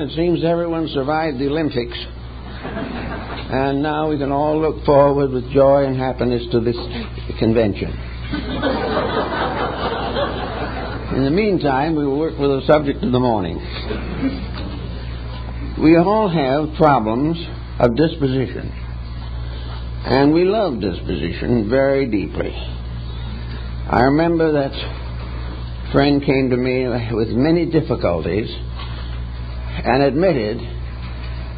it seems everyone survived the Olympics. And now we can all look forward with joy and happiness to this convention. In the meantime, we will work with the subject of the morning. We all have problems of disposition. And we love disposition very deeply. I remember that a friend came to me with many difficulties and admitted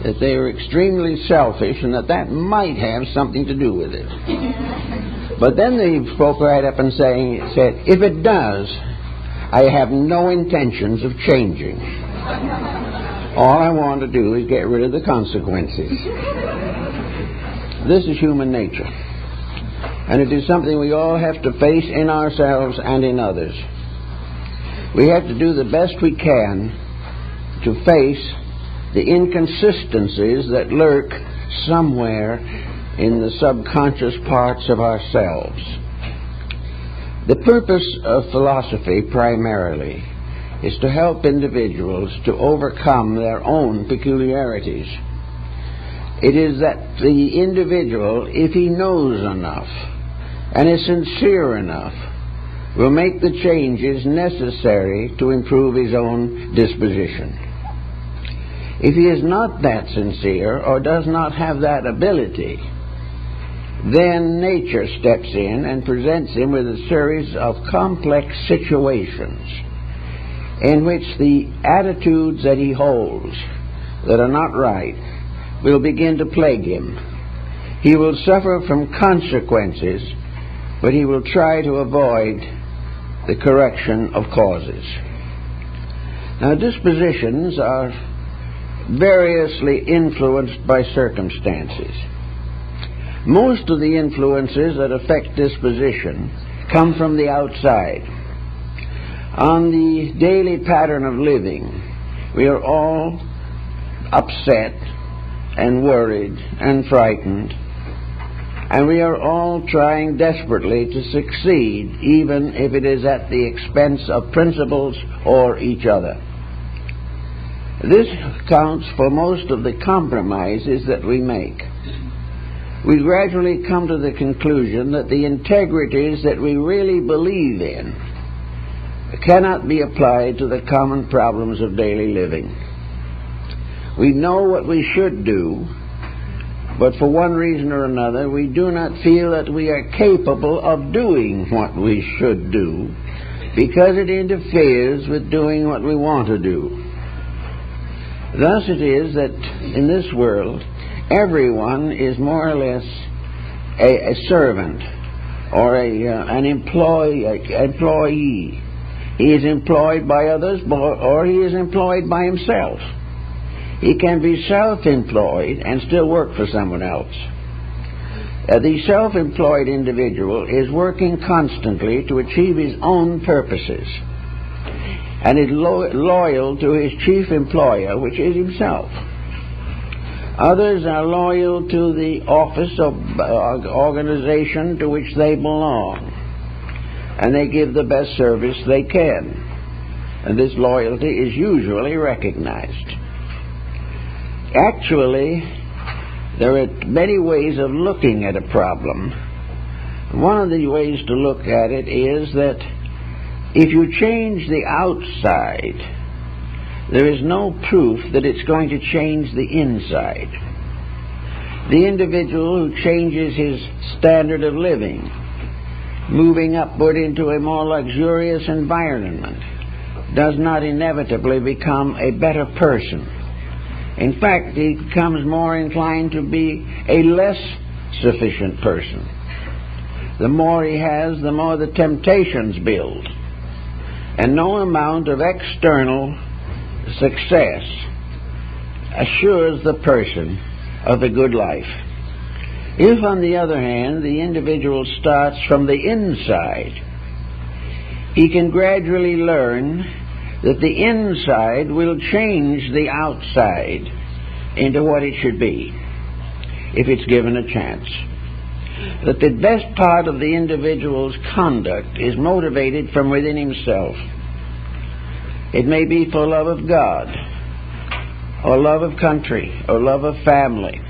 that they were extremely selfish and that might have something to do with it. But then they spoke right up and said, if it does, I have no intentions of changing. All I want to do is get rid of the consequences. This is human nature. And it is something we all have to face in ourselves and in others. We have to do the best we can to face the inconsistencies that lurk somewhere in the subconscious parts of ourselves. The purpose of philosophy primarily is to help individuals to overcome their own peculiarities. It is that the individual, if he knows enough and is sincere enough, will make the changes necessary to improve his own disposition. If he is not that sincere or does not have that ability, then nature steps in and presents him with a series of complex situations in which the attitudes that he holds that are not right will begin to plague him. He will suffer from consequences, but he will try to avoid the correction of causes. Now, dispositions are variously influenced by circumstances. Most of the influences that affect disposition come from the outside. On the daily pattern of living, we are all upset and worried and frightened, and we are all trying desperately to succeed, even if it is at the expense of principles or each other. This accounts for most of the compromises that we make. We gradually come to the conclusion that the integrities that we really believe in cannot be applied to the common problems of daily living. We know what we should do, but for one reason or another, we do not feel that we are capable of doing what we should do because it interferes with doing what we want to do. Thus it is that in this world, everyone is more or less a servant or an employee. He is employed by others or he is employed by himself. He can be self-employed and still work for someone else. The self-employed individual is working constantly to achieve his own purposes and is loyal to his chief employer, which is himself. Others are loyal to the office or organization to which they belong, and they give the best service they can. And this loyalty is usually recognized. Actually, there are many ways of looking at a problem. One of the ways to look at it is that if you change the outside, there is no proof that it's going to change the inside. The individual who changes his standard of living, moving upward into a more luxurious environment, does not inevitably become a better person. In fact, he becomes more inclined to be a less sufficient person. The more he has, the more the temptations build. And no amount of external success assures the person of a good life. If, on the other hand, the individual starts from the inside, he can gradually learn that the inside will change the outside into what it should be, if it's given a chance. That the best part of the individual's conduct is motivated from within himself. It may be for love of God, or love of country, or love of family,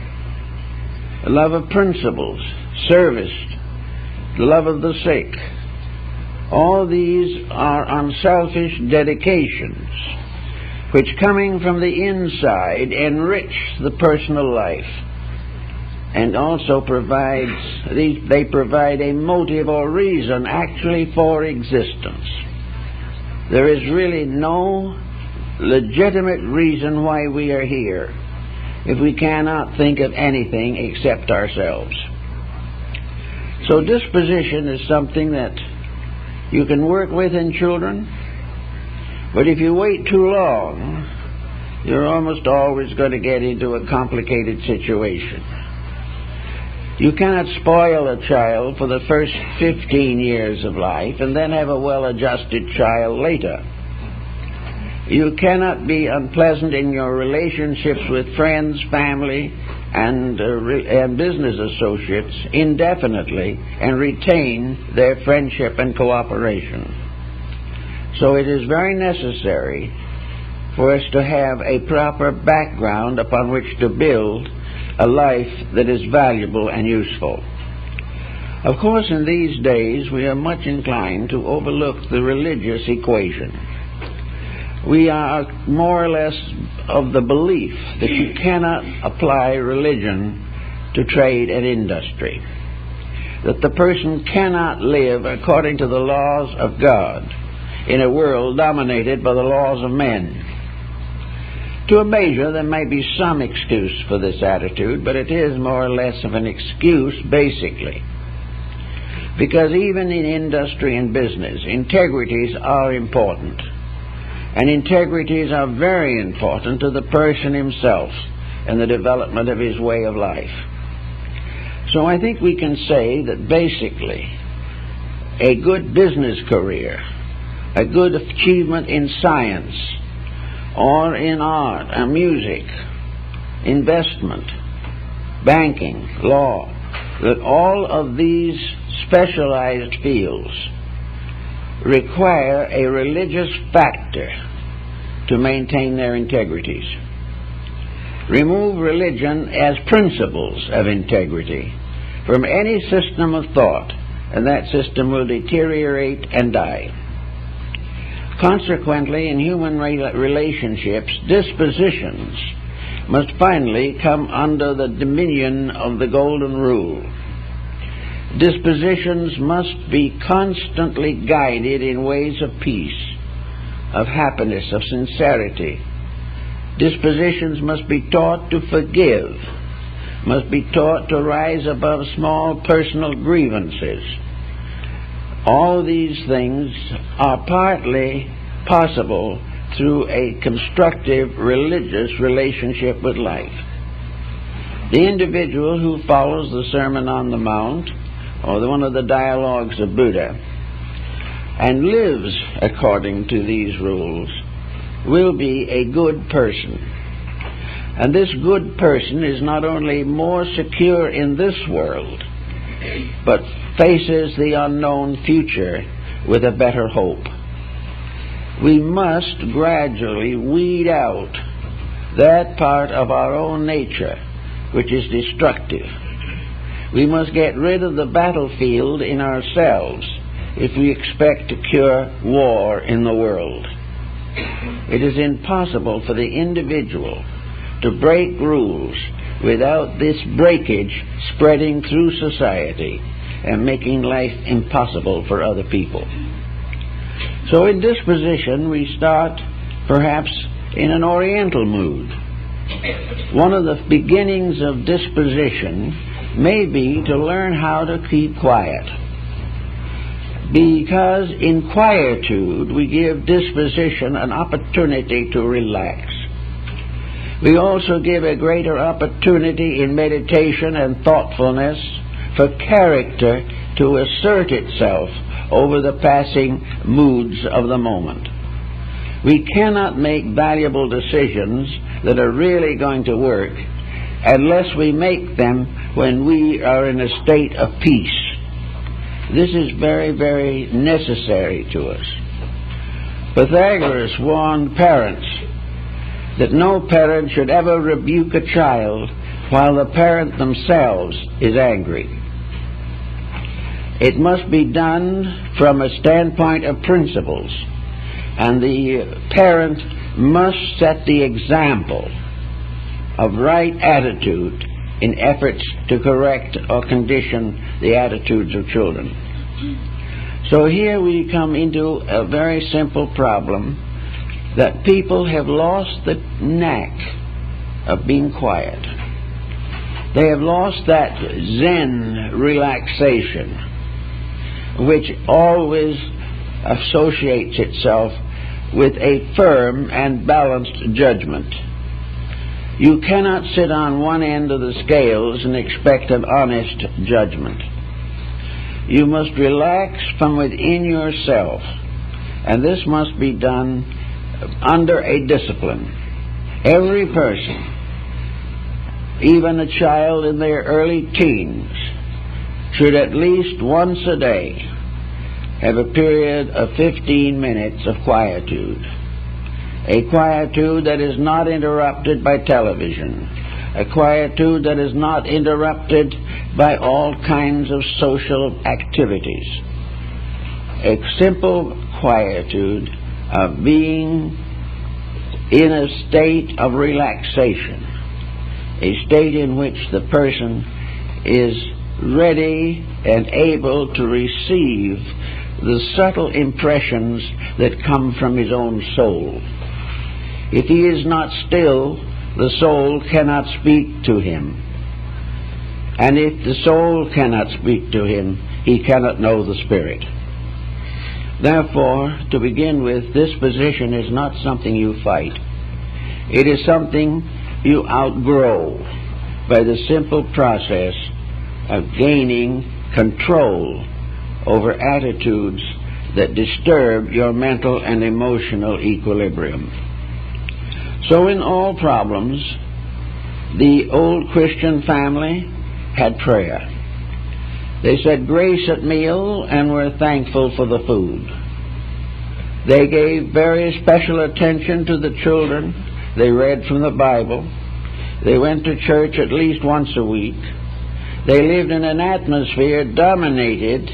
love of principles, service, love of the sick. All these are unselfish dedications which, coming from the inside, enrich the personal life and also provide a motive or reason actually for existence. There is really no legitimate reason why we are here if we cannot think of anything except ourselves. So disposition is something that you can work with in children, but if you wait too long, you're almost always going to get into a complicated situation. You cannot spoil a child for the first 15 years of life and then have a well-adjusted child later. You cannot be unpleasant in your relationships with friends, family, and business associates indefinitely and retain their friendship and cooperation. So it is very necessary for us to have a proper background upon which to build a life that is valuable and useful. Of course, in these days, we are much inclined to overlook the religious equation. We are more or less of the belief that you cannot apply religion to trade and industry, that the person cannot live according to the laws of God in a world dominated by the laws of men. To a measure, there may be some excuse for this attitude, but it is more or less of an excuse, basically. Because even in industry and business, integrities are important. And integrities are very important to the person himself and the development of his way of life. So I think we can say that basically a good business career, a good achievement in science, or in art and music, investment, banking, law, that all of these specialized fields require a religious factor to maintain their integrities. Remove religion as principles of integrity from any system of thought, and that system will deteriorate and die. Consequently, in human relationships, dispositions must finally come under the dominion of the golden rule. Dispositions must be constantly guided in ways of peace, of happiness, of sincerity. Dispositions must be taught to forgive, must be taught to rise above small personal grievances. All these things are partly possible through a constructive religious relationship with life. The individual who follows the Sermon on the Mount, or one of the dialogues of Buddha, and lives according to these rules, will be a good person. And this good person is not only more secure in this world, but faces the unknown future with a better hope. We must gradually weed out that part of our own nature which is destructive. We must get rid of the battlefield in ourselves if we expect to cure war in the world. It is impossible for the individual to break rules without this breakage spreading through society and making life impossible for other people. So in disposition, we start perhaps in an oriental mood. One of the beginnings of disposition may be to learn how to keep quiet, because in quietude we give disposition an opportunity to relax. We also give a greater opportunity in meditation and thoughtfulness for character to assert itself over the passing moods of the moment. We cannot make valuable decisions that are really going to work unless we make them when we are in a state of peace. This is very, very necessary to us. Pythagoras warned parents that no parent should ever rebuke a child while the parent themselves is angry. It must be done from a standpoint of principles, and the parent must set the example of right attitude in efforts to correct or condition the attitudes of children. So here we come into a very simple problem, that people have lost the knack of being quiet. They have lost that Zen relaxation which always associates itself with a firm and balanced judgment. You cannot sit on one end of the scales and expect an honest judgment. You must relax from within yourself, and this must be done under a discipline. Every person, even a child in their early teens, should at least once a day have a period of 15 minutes of quietude. A quietude that is not interrupted by television. A quietude that is not interrupted by all kinds of social activities. A simple quietude of being in a state of relaxation. A state in which the person is ready and able to receive the subtle impressions that come from his own soul. If he is not still, the soul cannot speak to him. And if the soul cannot speak to him, he cannot know the Spirit. Therefore, to begin with, disposition is not something you fight. It is something you outgrow by the simple process of gaining control over attitudes that disturb your mental and emotional equilibrium. So in all problems, the old Christian family had prayer. They said grace at meal and were thankful for the food. They gave very special attention to the children. They read from the Bible. They went to church at least once a week. They lived in an atmosphere dominated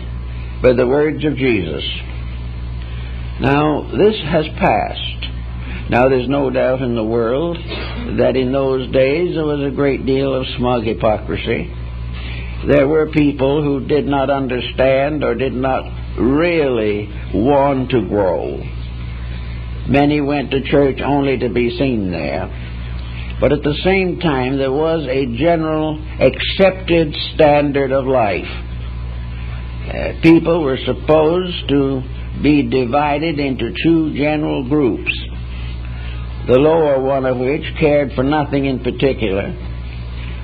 by the words of Jesus. Now, this has passed. Now, there's no doubt in the world that in those days there was a great deal of smug hypocrisy. There were people who did not understand or did not really want to grow. Many went to church only to be seen there. But at the same time, there was a general accepted standard of life. People were supposed to be divided into two general groups, the lower one of which cared for nothing in particular.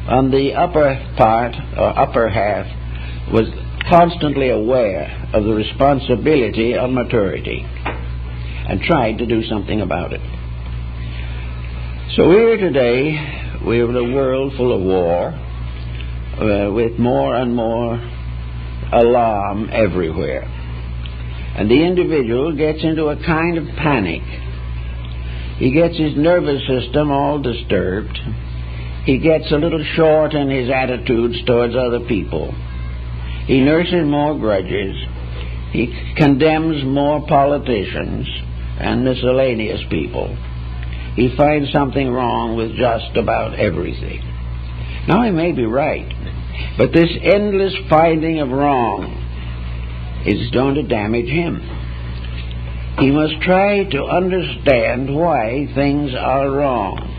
On the upper part, or upper half, was constantly aware of the responsibility of maturity and tried to do something about it. So here today, we have a world full of war, with more and more alarm everywhere. And the individual gets into a kind of panic. He gets his nervous system all disturbed. He gets a little short in his attitudes towards other people. He nurses more grudges. He condemns more politicians and miscellaneous people. He finds something wrong with just about everything. Now, he may be right, but this endless finding of wrong is going to damage him. He must try to understand why things are wrong.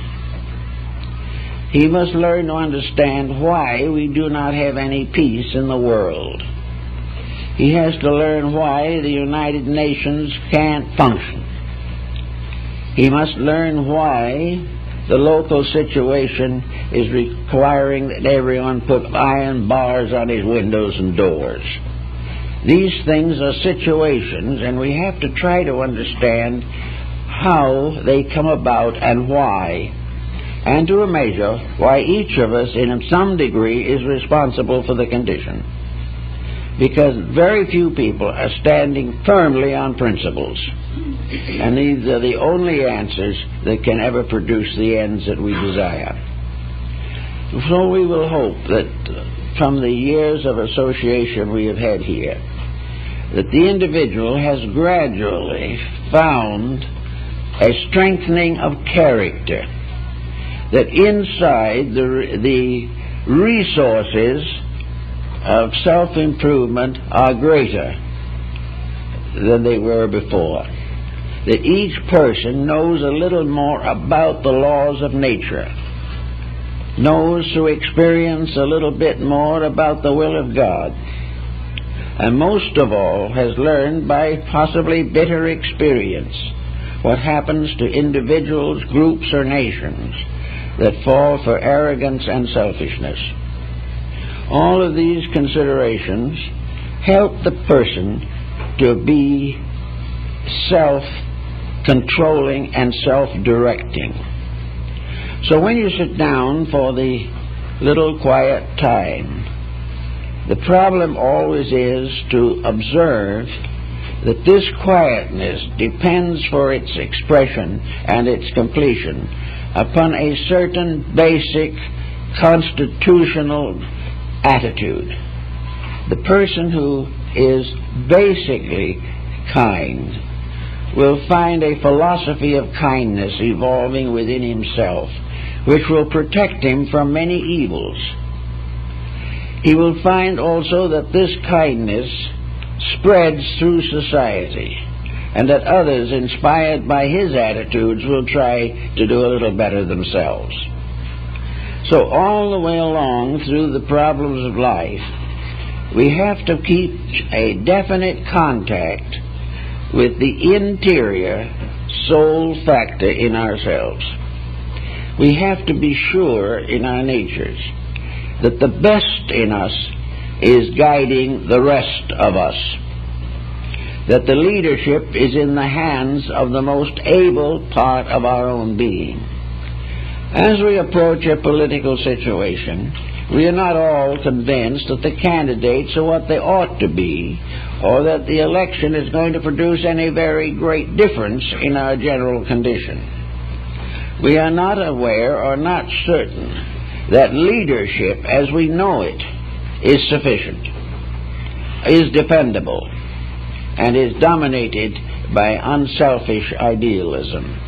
He must learn to understand why we do not have any peace in the world. He has to learn why the United Nations can't function. He must learn why the local situation is requiring that everyone put iron bars on his windows and doors. These things are situations, and we have to try to understand how they come about and why, and to a measure why each of us in some degree is responsible for the condition. Because very few people are standing firmly on principles. And these are the only answers that can ever produce the ends that we desire. So we will hope that from the years of association we have had here, that the individual has gradually found a strengthening of character, that inside the resources of self-improvement are greater than they were before, that each person knows a little more about the laws of nature, knows through experience a little bit more about the will of God, and most of all has learned by possibly bitter experience what happens to individuals, groups, or nations that fall for arrogance and selfishness. All of these considerations help the person to be self-controlling and self-directing. So when you sit down for the little quiet time, the problem always is to observe that this quietness depends for its expression and its completion upon a certain basic constitutional attitude. The person who is basically kind will find a philosophy of kindness evolving within himself, which will protect him from many evils. He will find also that this kindness spreads through society, and that others, inspired by his attitudes, will try to do a little better themselves. So all the way along through the problems of life, we have to keep a definite contact with the interior soul factor in ourselves. We have to be sure in our natures that the best in us is guiding the rest of us, that the leadership is in the hands of the most able part of our own being. As we approach a political situation, we are not all convinced that the candidates are what they ought to be, or that the election is going to produce any very great difference in our general condition. We are not aware or not certain that leadership as we know it is sufficient, is dependable, and is dominated by unselfish idealism.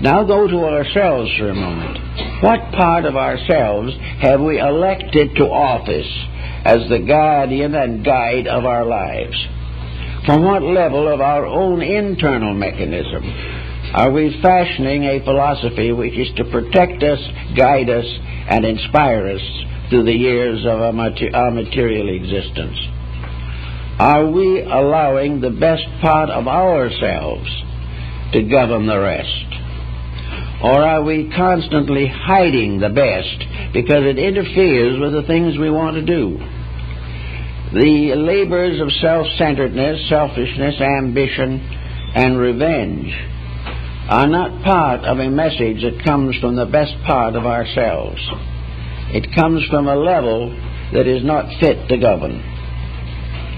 Now go to ourselves for a moment. What part of ourselves have we elected to office as the guardian and guide of our lives? From what level of our own internal mechanism are we fashioning a philosophy which is to protect us, guide us, and inspire us through the years of our material existence? Are we allowing the best part of ourselves to govern the rest? Or are we constantly hiding the best because it interferes with the things we want to do? The labors of self-centeredness, selfishness, ambition, and revenge are not part of a message that comes from the best part of ourselves. It comes from a level that is not fit to govern.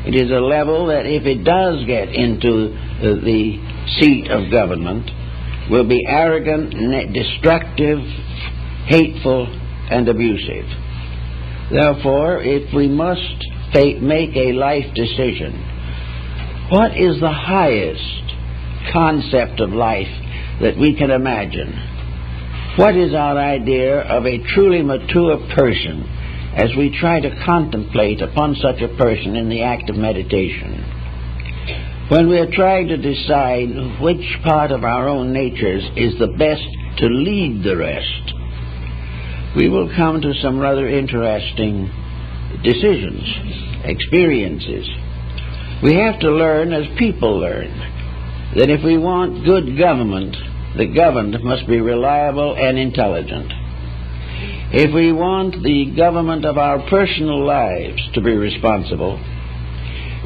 It is a level that, if it does get into the seat of government, will be arrogant, destructive, hateful, and abusive. Therefore, if we must make a life decision, what is the highest concept of life that we can imagine? What is our idea of a truly mature person as we try to contemplate upon such a person in the act of meditation? When we are trying to decide which part of our own natures is the best to lead the rest, we will come to some rather interesting decisions, experiences. We have to learn as people learn, that if we want good government, the governed must be reliable and intelligent. If we want the government of our personal lives to be responsible,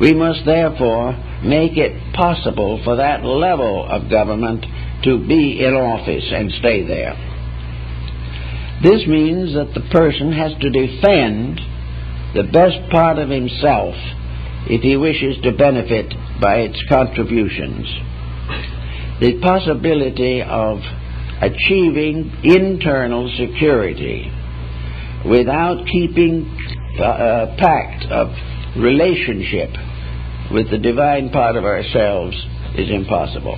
we must therefore make it possible for that level of government to be in office and stay there. This means that the person has to defend the best part of himself if he wishes to benefit by its contributions. the possibility of achieving internal security without keeping a pact of relationship with the divine part of ourselves is impossible.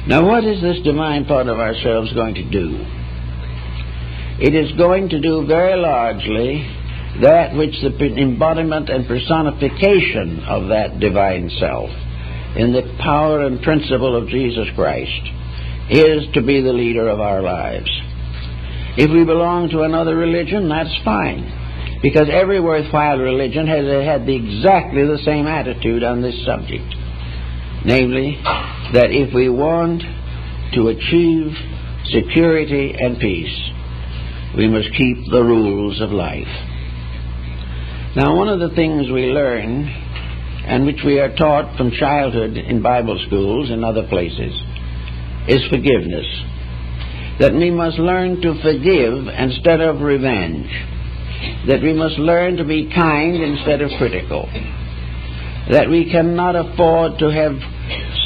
Now, what is this divine part of ourselves going to do? It is going to do very largely that which the embodiment and personification of that divine self in the power and principle of Jesus Christ is to be the leader of our lives. If we belong to another religion, that's fine, because every worthwhile religion has had exactly the same attitude on this subject, namely, that if we want to achieve security and peace, we must keep the rules of life. Now, one of the things we learn, and which we are taught from childhood in Bible schools and other places, is forgiveness. That we must learn to forgive instead of revenge. That we must learn to be kind instead of critical. That we cannot afford to have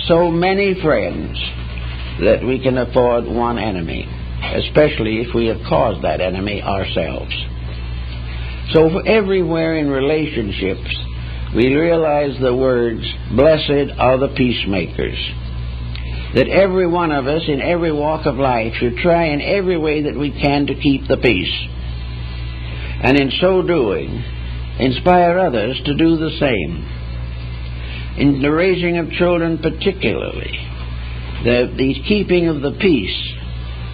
so many friends that we can afford one enemy, especially if we have caused that enemy ourselves. So everywhere in relationships, we realize the words, "Blessed are the peacemakers." That every one of us in every walk of life should try in every way that we can to keep the peace. And in so doing, inspire others to do the same. In the raising of children particularly, the keeping of the peace,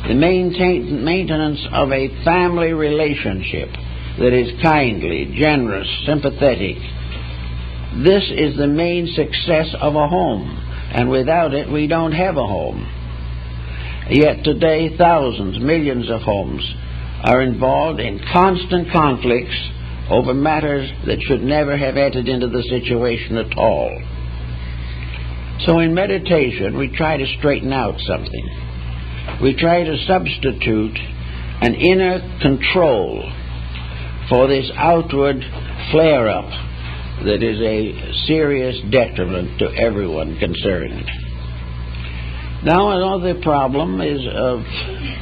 the maintenance of a family relationship that is kindly, generous, sympathetic, this is the main success of a home. And without it, we don't have a home. Yet today, thousands, millions of homes are involved in constant conflicts over matters that should never have entered into the situation at all. So in meditation, we try to straighten out something. We try to substitute an inner control for this outward flare-up that is a serious detriment to everyone concerned. Now, another problem is of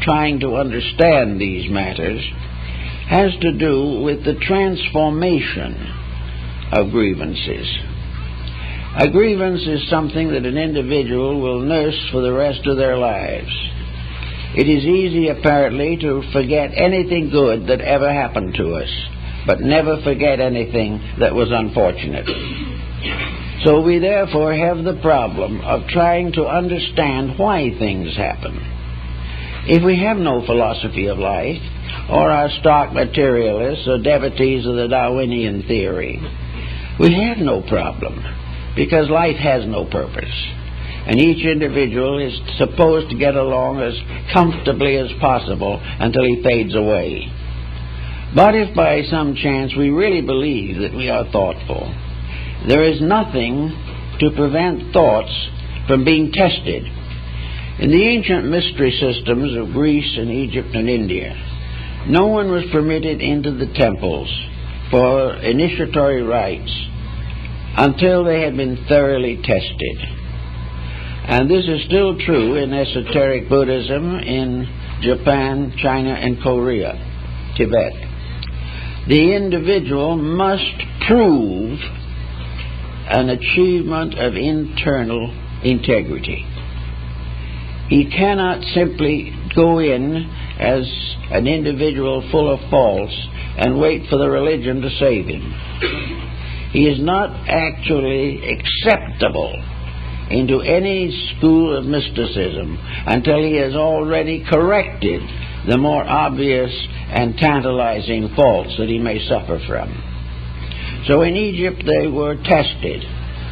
trying to understand these matters has to do with the transformation of grievances. A grievance is something that an individual will nurse for the rest of their lives. It is easy, apparently, to forget anything good that ever happened to us, but never forget anything that was unfortunate. So we therefore have the problem of trying to understand why things happen. If we have no philosophy of life, or are stock materialists or devotees of the Darwinian theory, we have no problem, because life has no purpose, and each individual is supposed to get along as comfortably as possible until he fades away. But if by some chance we really believe that we are thoughtful, there is nothing to prevent thoughts from being tested. In the ancient mystery systems of Greece and Egypt and India, no one was permitted into the temples for initiatory rites until they had been thoroughly tested. And this is still true in esoteric Buddhism in Japan, China, and Korea, Tibet. The individual must prove an achievement of internal integrity. He cannot simply go in as an individual full of faults and wait for the religion to save him. He is not actually acceptable into any school of mysticism until he has already corrected the more obvious and tantalizing faults that he may suffer from. So in Egypt they were tested,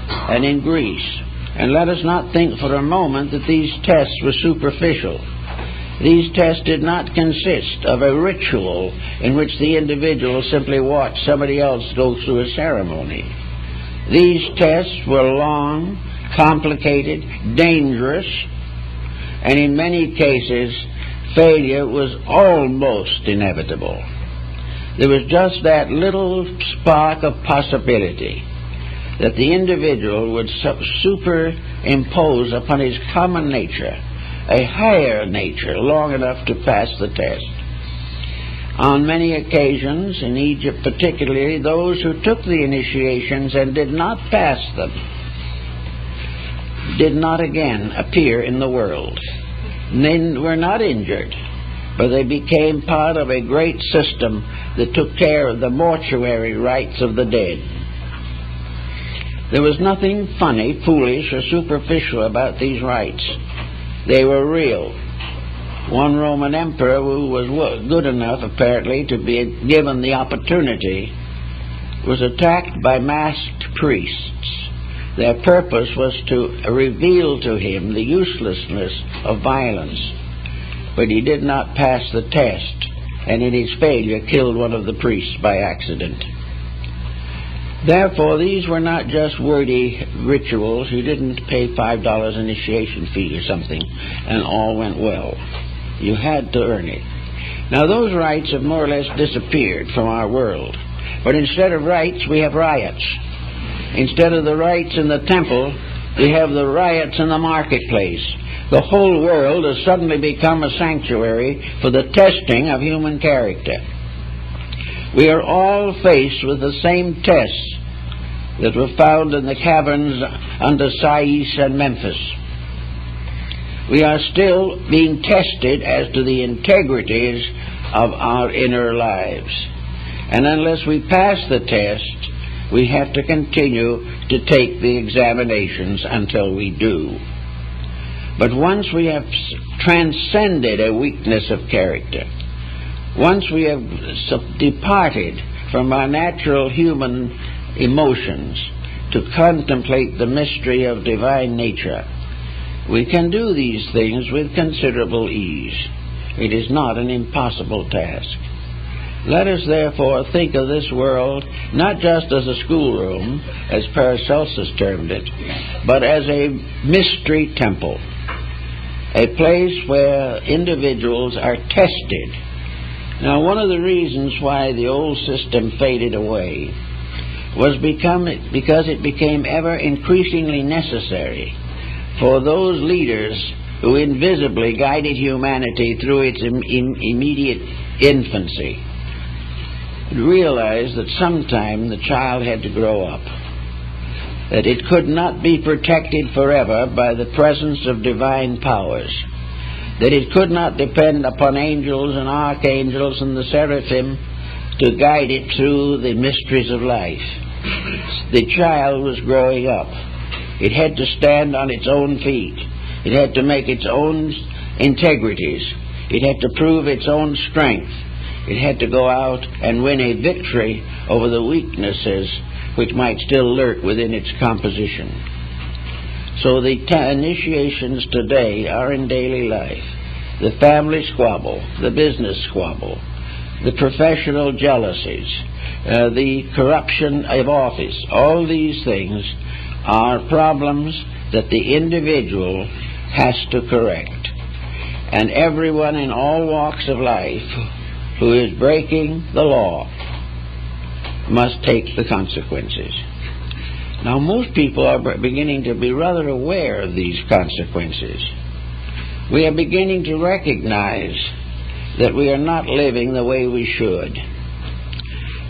and in Greece. And let us not think for a moment that these tests were superficial. These tests did not consist of a ritual in which the individual simply watched somebody else go through a ceremony. These tests were long, complicated, dangerous, and in many cases failure was almost inevitable. There was just that little spark of possibility that the individual would superimpose upon his common nature a higher nature long enough to pass the test. On many occasions, in Egypt particularly, those who took the initiations and did not pass them did not again appear in the world. They were not injured, but they became part of a great system that took care of the mortuary rites of the dead. There was nothing funny, foolish, or superficial about these rites. They were real. One Roman emperor who was good enough, apparently, to be given the opportunity was attacked by masked priests. Their purpose was to reveal to him the uselessness of violence. But he did not pass the test, and in his failure killed one of the priests by accident. Therefore, these were not just wordy rituals. You didn't pay $5 initiation fee or something, and all went well. You had to earn it. Now, those rites have more or less disappeared from our world. But instead of rites, we have riots. Instead of the rites in the temple, we have the riots in the marketplace. The whole world has suddenly become a sanctuary for the testing of human character. We are all faced with the same tests that were found in the caverns under Sais and Memphis. We are still being tested as to the integrities of our inner lives. And unless we pass the test, we have to continue to take the examinations until we do. But once we have transcended a weakness of character, once we have departed from our natural human emotions to contemplate the mystery of divine nature, we can do these things with considerable ease. It is not an impossible task. Let us therefore think of this world not just as a schoolroom, as Paracelsus termed it, but as a mystery temple, a place where individuals are tested. Now, one of the reasons why the old system faded away was because it became ever increasingly necessary for those leaders who invisibly guided humanity through its immediate infancy realized that sometime the child had to grow up, that it could not be protected forever by the presence of divine powers, that it could not depend upon angels and archangels and the seraphim to guide it through the mysteries of life. The child was growing up. It had to stand on its own feet. It had to make its own integrities. It had to prove its own strength. It had to go out and win a victory over the weaknesses which might still lurk within its composition. So the initiations today are in daily life. The family squabble, the business squabble, the professional jealousies, the corruption of office, all these things are problems that the individual has to correct. And everyone in all walks of life who is breaking the law must take the consequences. Now, most people are beginning to be rather aware of these consequences. We are beginning to recognize that we are not living the way we should.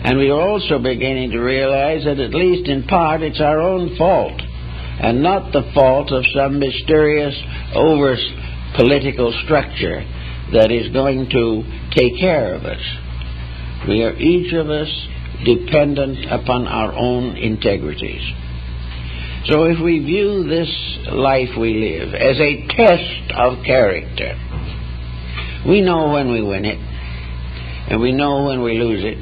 And we are also beginning to realize that at least in part it's our own fault, and not the fault of some mysterious over-political structure that is going to take care of us. We are each of us dependent upon our own integrities. So if we view this life we live as a test of character, we know when we win it, and we know when we lose it,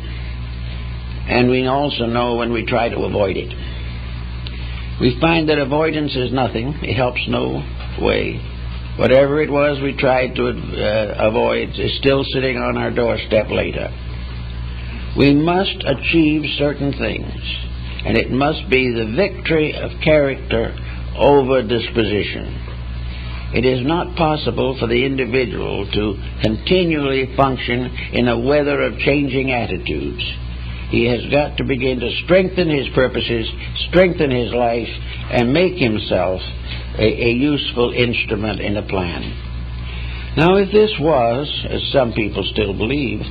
and we also know when we try to avoid it. We find that avoidance is nothing. It helps no way. Whatever it was we tried to avoid is still sitting on our doorstep later. We must achieve certain things, and it must be the victory of character over disposition. It is not possible for the individual to continually function in a weather of changing attitudes. He has got to begin to strengthen his purposes, strengthen his life, and make himself a useful instrument in a plan. Now, if this was, as some people still believe,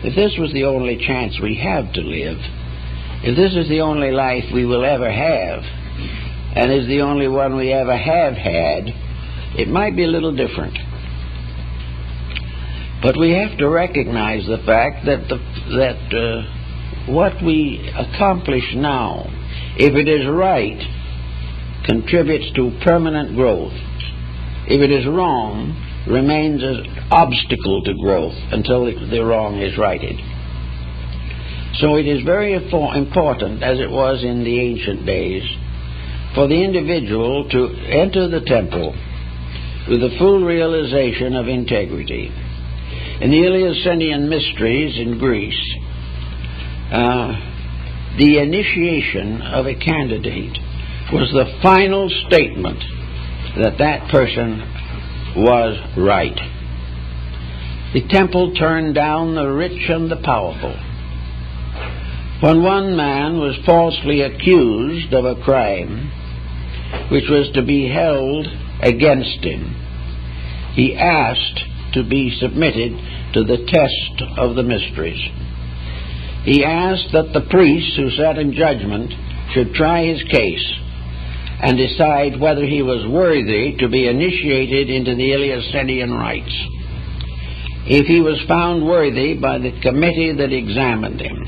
if this was the only chance we have to live, if this is the only life we will ever have, and is the only one we ever have had, it might be a little different. But we have to recognize the fact that what we accomplish now, if it is right, contributes to permanent growth. If it is wrong, remains an obstacle to growth until the wrong is righted. So it is very important, as it was in the ancient days, for the individual to enter the temple with the full realization of integrity. In the Eleusinian mysteries in Greece, the initiation of a candidate was the final statement that that person was right. The temple turned down the rich and the powerful. When one man was falsely accused of a crime which was to be held against him, he asked to be submitted to the test of the mysteries. He asked that the priests who sat in judgment should try his case and decide whether he was worthy to be initiated into the Eleusinian rites. If he was found worthy by the committee that examined him,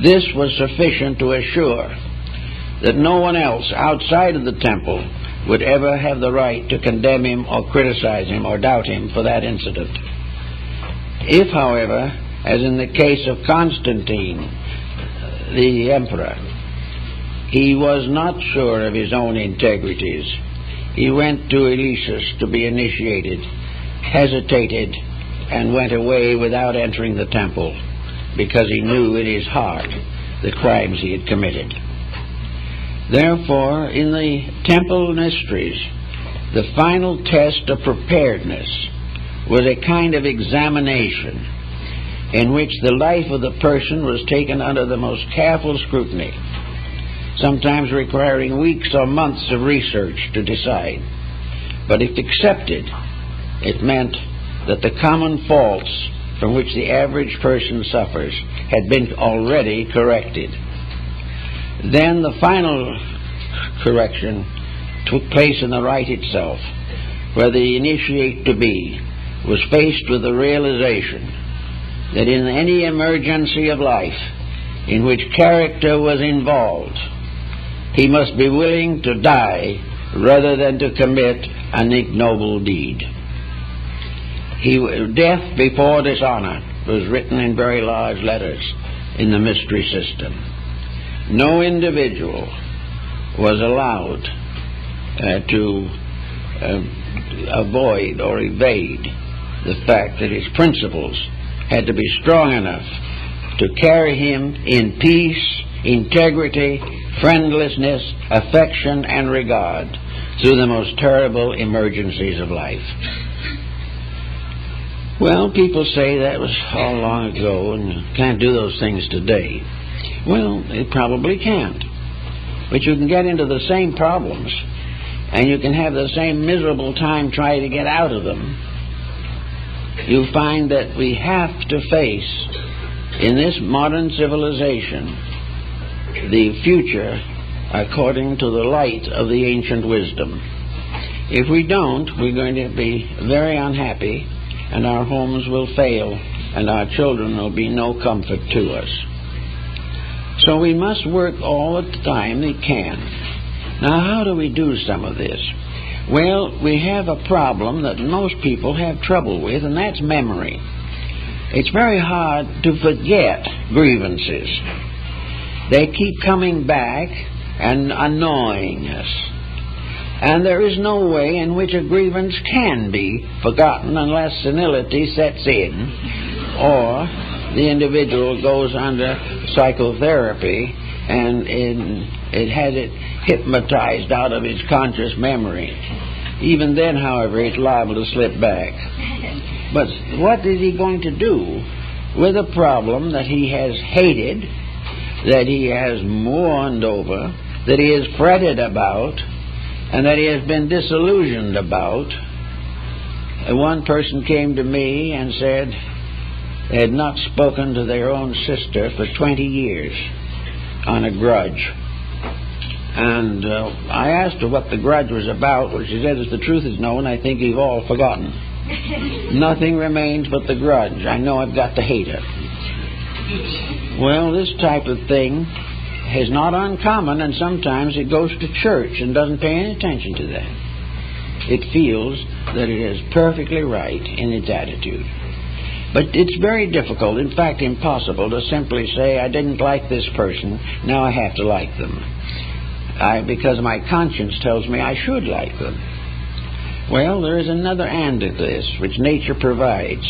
this was sufficient to assure that no one else outside of the temple would ever have the right to condemn him or criticize him or doubt him for that incident. If, however, as in the case of Constantine, the emperor, he was not sure of his own integrities, he went to Eleusis to be initiated, hesitated, and went away without entering the temple because he knew in his heart the crimes he had committed. Therefore, in the temple mysteries, the final test of preparedness was a kind of examination in which the life of the person was taken under the most careful scrutiny, sometimes requiring weeks or months of research to decide. But if accepted, it meant that the common faults from which the average person suffers had been already corrected. Then the final correction took place in the rite itself, where the initiate-to-be was faced with the realization that in any emergency of life in which character was involved, he must be willing to die rather than to commit an ignoble deed. Death before dishonor was written in very large letters in the mystery system. No individual was allowed to avoid or evade the fact that his principles had to be strong enough to carry him in peace, integrity, friendlessness, affection, and regard through the most terrible emergencies of life. Well, people say that was all long ago and you can't do those things today. Well, it probably can't. But you can get into the same problems and you can have the same miserable time trying to get out of them. You find that we have to face, in this modern civilization, the future according to the light of the ancient wisdom. If we don't, we're going to be very unhappy, and our homes will fail, and our children will be no comfort to us. So we must work all the time we can. Now, how do we do some of this? Well, we have a problem that most people have trouble with, and that's memory. It's very hard to forget grievances. They keep coming back and annoying us. And there is no way in which a grievance can be forgotten unless senility sets in, or the individual goes under psychotherapy and it has it hypnotized out of his conscious memory. Even then, however, it's liable to slip back. But what is he going to do with a problem that he has hated, that he has mourned over, that he has fretted about, and that he has been disillusioned about. One person came to me and said they had not spoken to their own sister for 20 years on a grudge. And I asked her what the grudge was about. Well, she said, as the truth is known, I think you've all forgotten. Nothing remains but the grudge. I know I've got to hate her. Well, this type of thing is not uncommon, and sometimes it goes to church and doesn't pay any attention to that. It feels that it is perfectly right in its attitude. But it's very difficult, in fact impossible, to simply say, I didn't like this person, now I have to like them. Because my conscience tells me I should like them. Well, there is another end to this, which nature provides.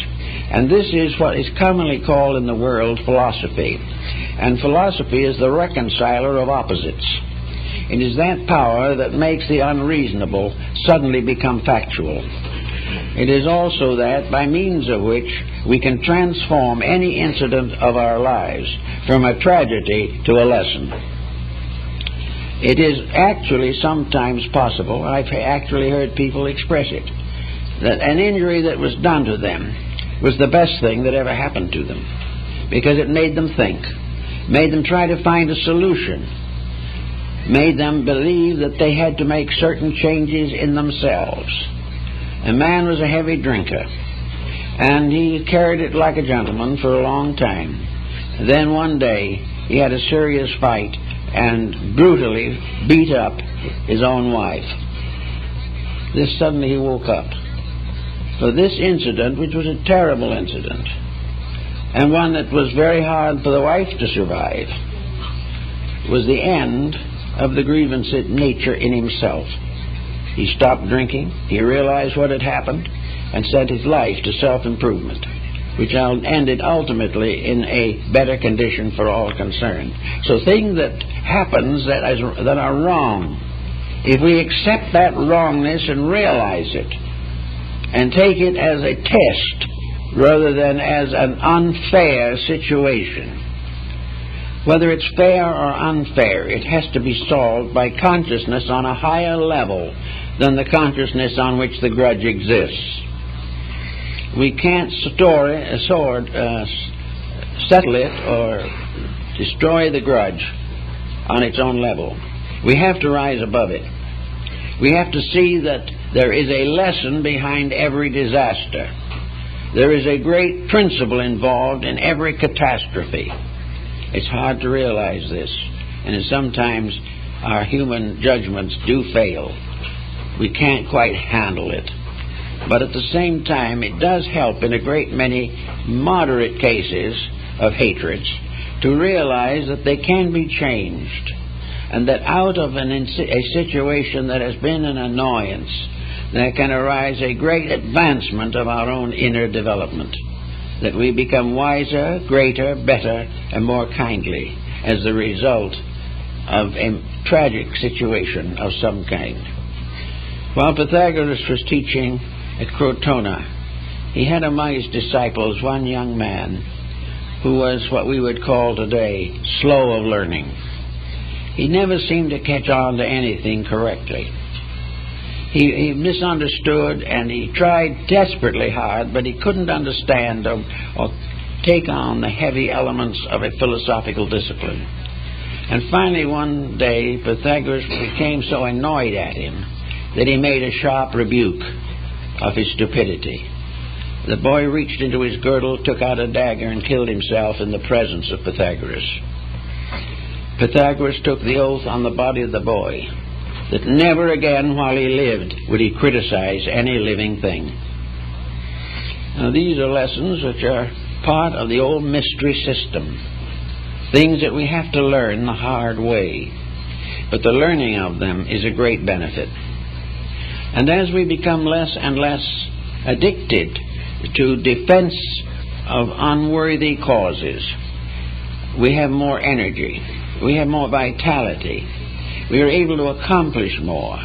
And this is what is commonly called in the world philosophy. And philosophy is the reconciler of opposites. It is that power that makes the unreasonable suddenly become factual. It is also that by means of which we can transform any incident of our lives from a tragedy to a lesson. It is actually sometimes possible, I've actually heard people express it, that an injury that was done to them was the best thing that ever happened to them, because it made them think, made them try to find a solution, made them believe that they had to make certain changes in themselves. A man was a heavy drinker, and he carried it like a gentleman for a long time. Then one day he had a serious fight and brutally beat up his own wife. This suddenly he woke up. For this incident, which was a terrible incident, and one that was very hard for the wife to survive, was the end of the grievance nature in himself. He stopped drinking, he realized what had happened, and set his life to self-improvement, which ended ultimately in a better condition for all concerned. So things that happens that are wrong, if we accept that wrongness and realize it, and take it as a test rather than as an unfair situation, whether it's fair or unfair, it has to be solved by consciousness on a higher level than the consciousness on which the grudge exists. We can't settle it or destroy the grudge on its own level. We have to rise above it. We have to see that there is a lesson behind every disaster. There is a great principle involved in every catastrophe. It's hard to realize this, and sometimes our human judgments do fail. We can't quite handle it. But at the same time, it does help in a great many moderate cases of hatreds to realize that they can be changed, and that out of a situation that has been an annoyance, there can arise a great advancement of our own inner development, that we become wiser, greater, better, and more kindly as the result of a tragic situation of some kind. While Pythagoras was teaching at Crotona, he had among his disciples one young man who was what we would call today slow of learning. He never seemed to catch on to anything correctly. He misunderstood, and he tried desperately hard, but he couldn't understand or take on the heavy elements of a philosophical discipline. And finally one day Pythagoras became so annoyed at him that he made a sharp rebuke of his stupidity. The boy reached into his girdle, took out a dagger, and killed himself in the presence of Pythagoras. Pythagoras took the oath on the body of the boy that never again while he lived would he criticize any living thing. Now these are lessons which are part of the old mystery system, things that we have to learn the hard way, but the learning of them is a great benefit. And as we become less and less addicted to defense of unworthy causes, we have more energy, we have more vitality, we are able to accomplish more.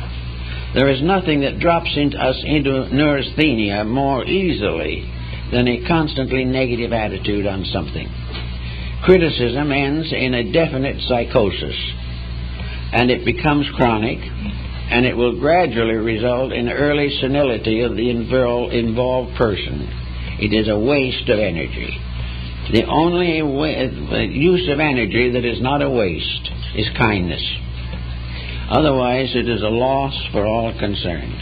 There is nothing that drops into us into neurasthenia more easily than a constantly negative attitude on something. Criticism ends in a definite psychosis, and it becomes chronic, and it will gradually result in early senility of the involved person. It is a waste of energy. The only use of energy that is not a waste is kindness. Otherwise, it is a loss for all concerned.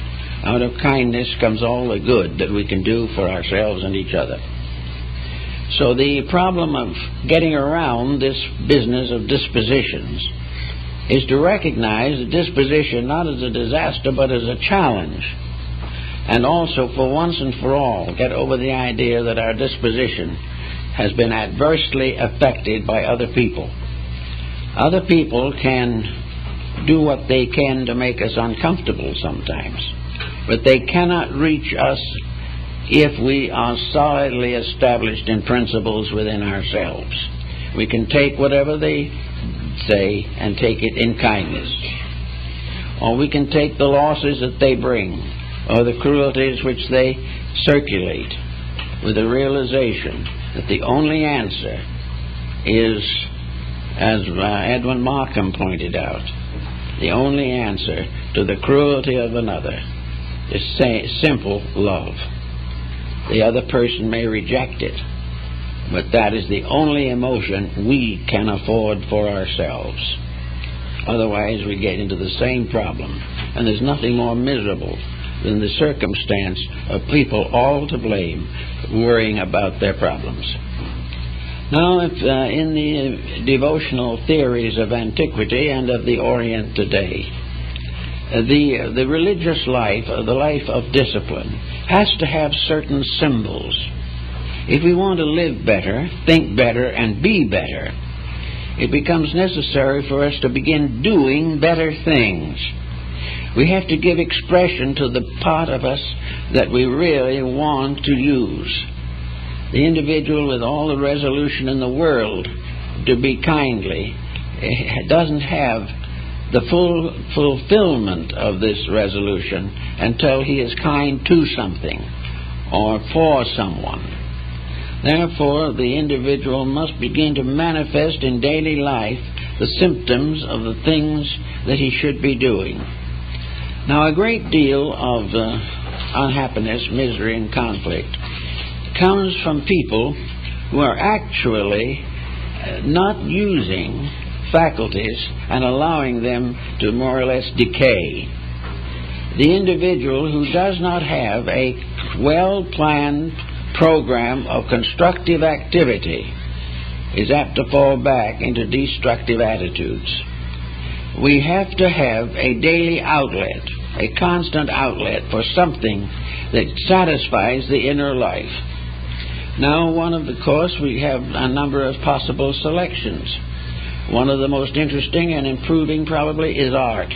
Out of kindness comes all the good that we can do for ourselves and each other. So the problem of getting around this business of dispositions is to recognize the disposition not as a disaster but as a challenge. And also, for once and for all, get over the idea that our disposition has been adversely affected by other people. Other people can do what they can to make us uncomfortable sometimes, but they cannot reach us if we are solidly established in principles within ourselves. We can take whatever they say and take it in kindness. Or we can take the losses that they bring, or the cruelties which they circulate, with the realization that the only answer is, as Edwin Markham pointed out, the only answer to the cruelty of another is simple love. The other person may reject it, but that is the only emotion we can afford for ourselves. Otherwise, we get into the same problem, and there's nothing more miserable than the circumstance of people all to blame worrying about their problems. Now, if in the devotional theories of antiquity and of the Orient today, the religious life, the life of discipline, has to have certain symbols. If we want to live better, think better, and be better, it becomes necessary for us to begin doing better things. We have to give expression to the part of us that we really want to use. The individual with all the resolution in the world to be kindly doesn't have the full fulfillment of this resolution until he is kind to something or for someone. Therefore, the individual must begin to manifest in daily life the symptoms of the things that he should be doing. Now, a great deal of unhappiness, misery, and conflict comes from people who are actually not using faculties and allowing them to more or less decay. The individual who does not have a well-planned program of constructive activity is apt to fall back into destructive attitudes. We have to have a daily outlet, a constant outlet for something that satisfies the inner life. Now, we have a number of possible selections. One of the most interesting and improving probably is art.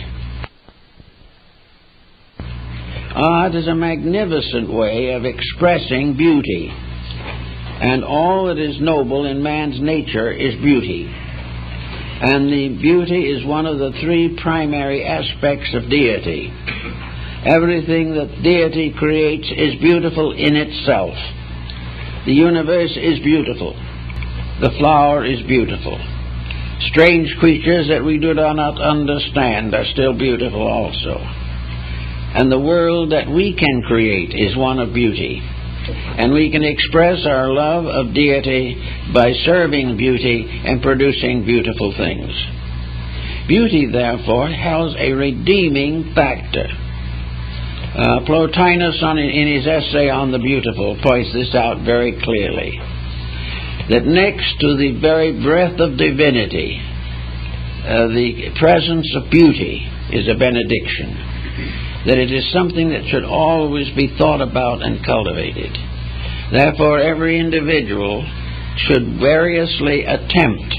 Art is a magnificent way of expressing beauty, and all that is noble in man's nature is beauty. And the beauty is one of the three primary aspects of deity. Everything that deity creates is beautiful in itself. The universe is beautiful. The flower is beautiful. Strange creatures that we do not understand are still beautiful also. And the world that we can create is one of beauty. And we can express our love of deity by serving beauty and producing beautiful things. Beauty, therefore, has a redeeming factor. Plotinus, in his essay on the beautiful, points this out very clearly. That next to the very breath of divinity, the presence of beauty is a benediction. That it is something that should always be thought about and cultivated. Therefore, every individual should variously attempt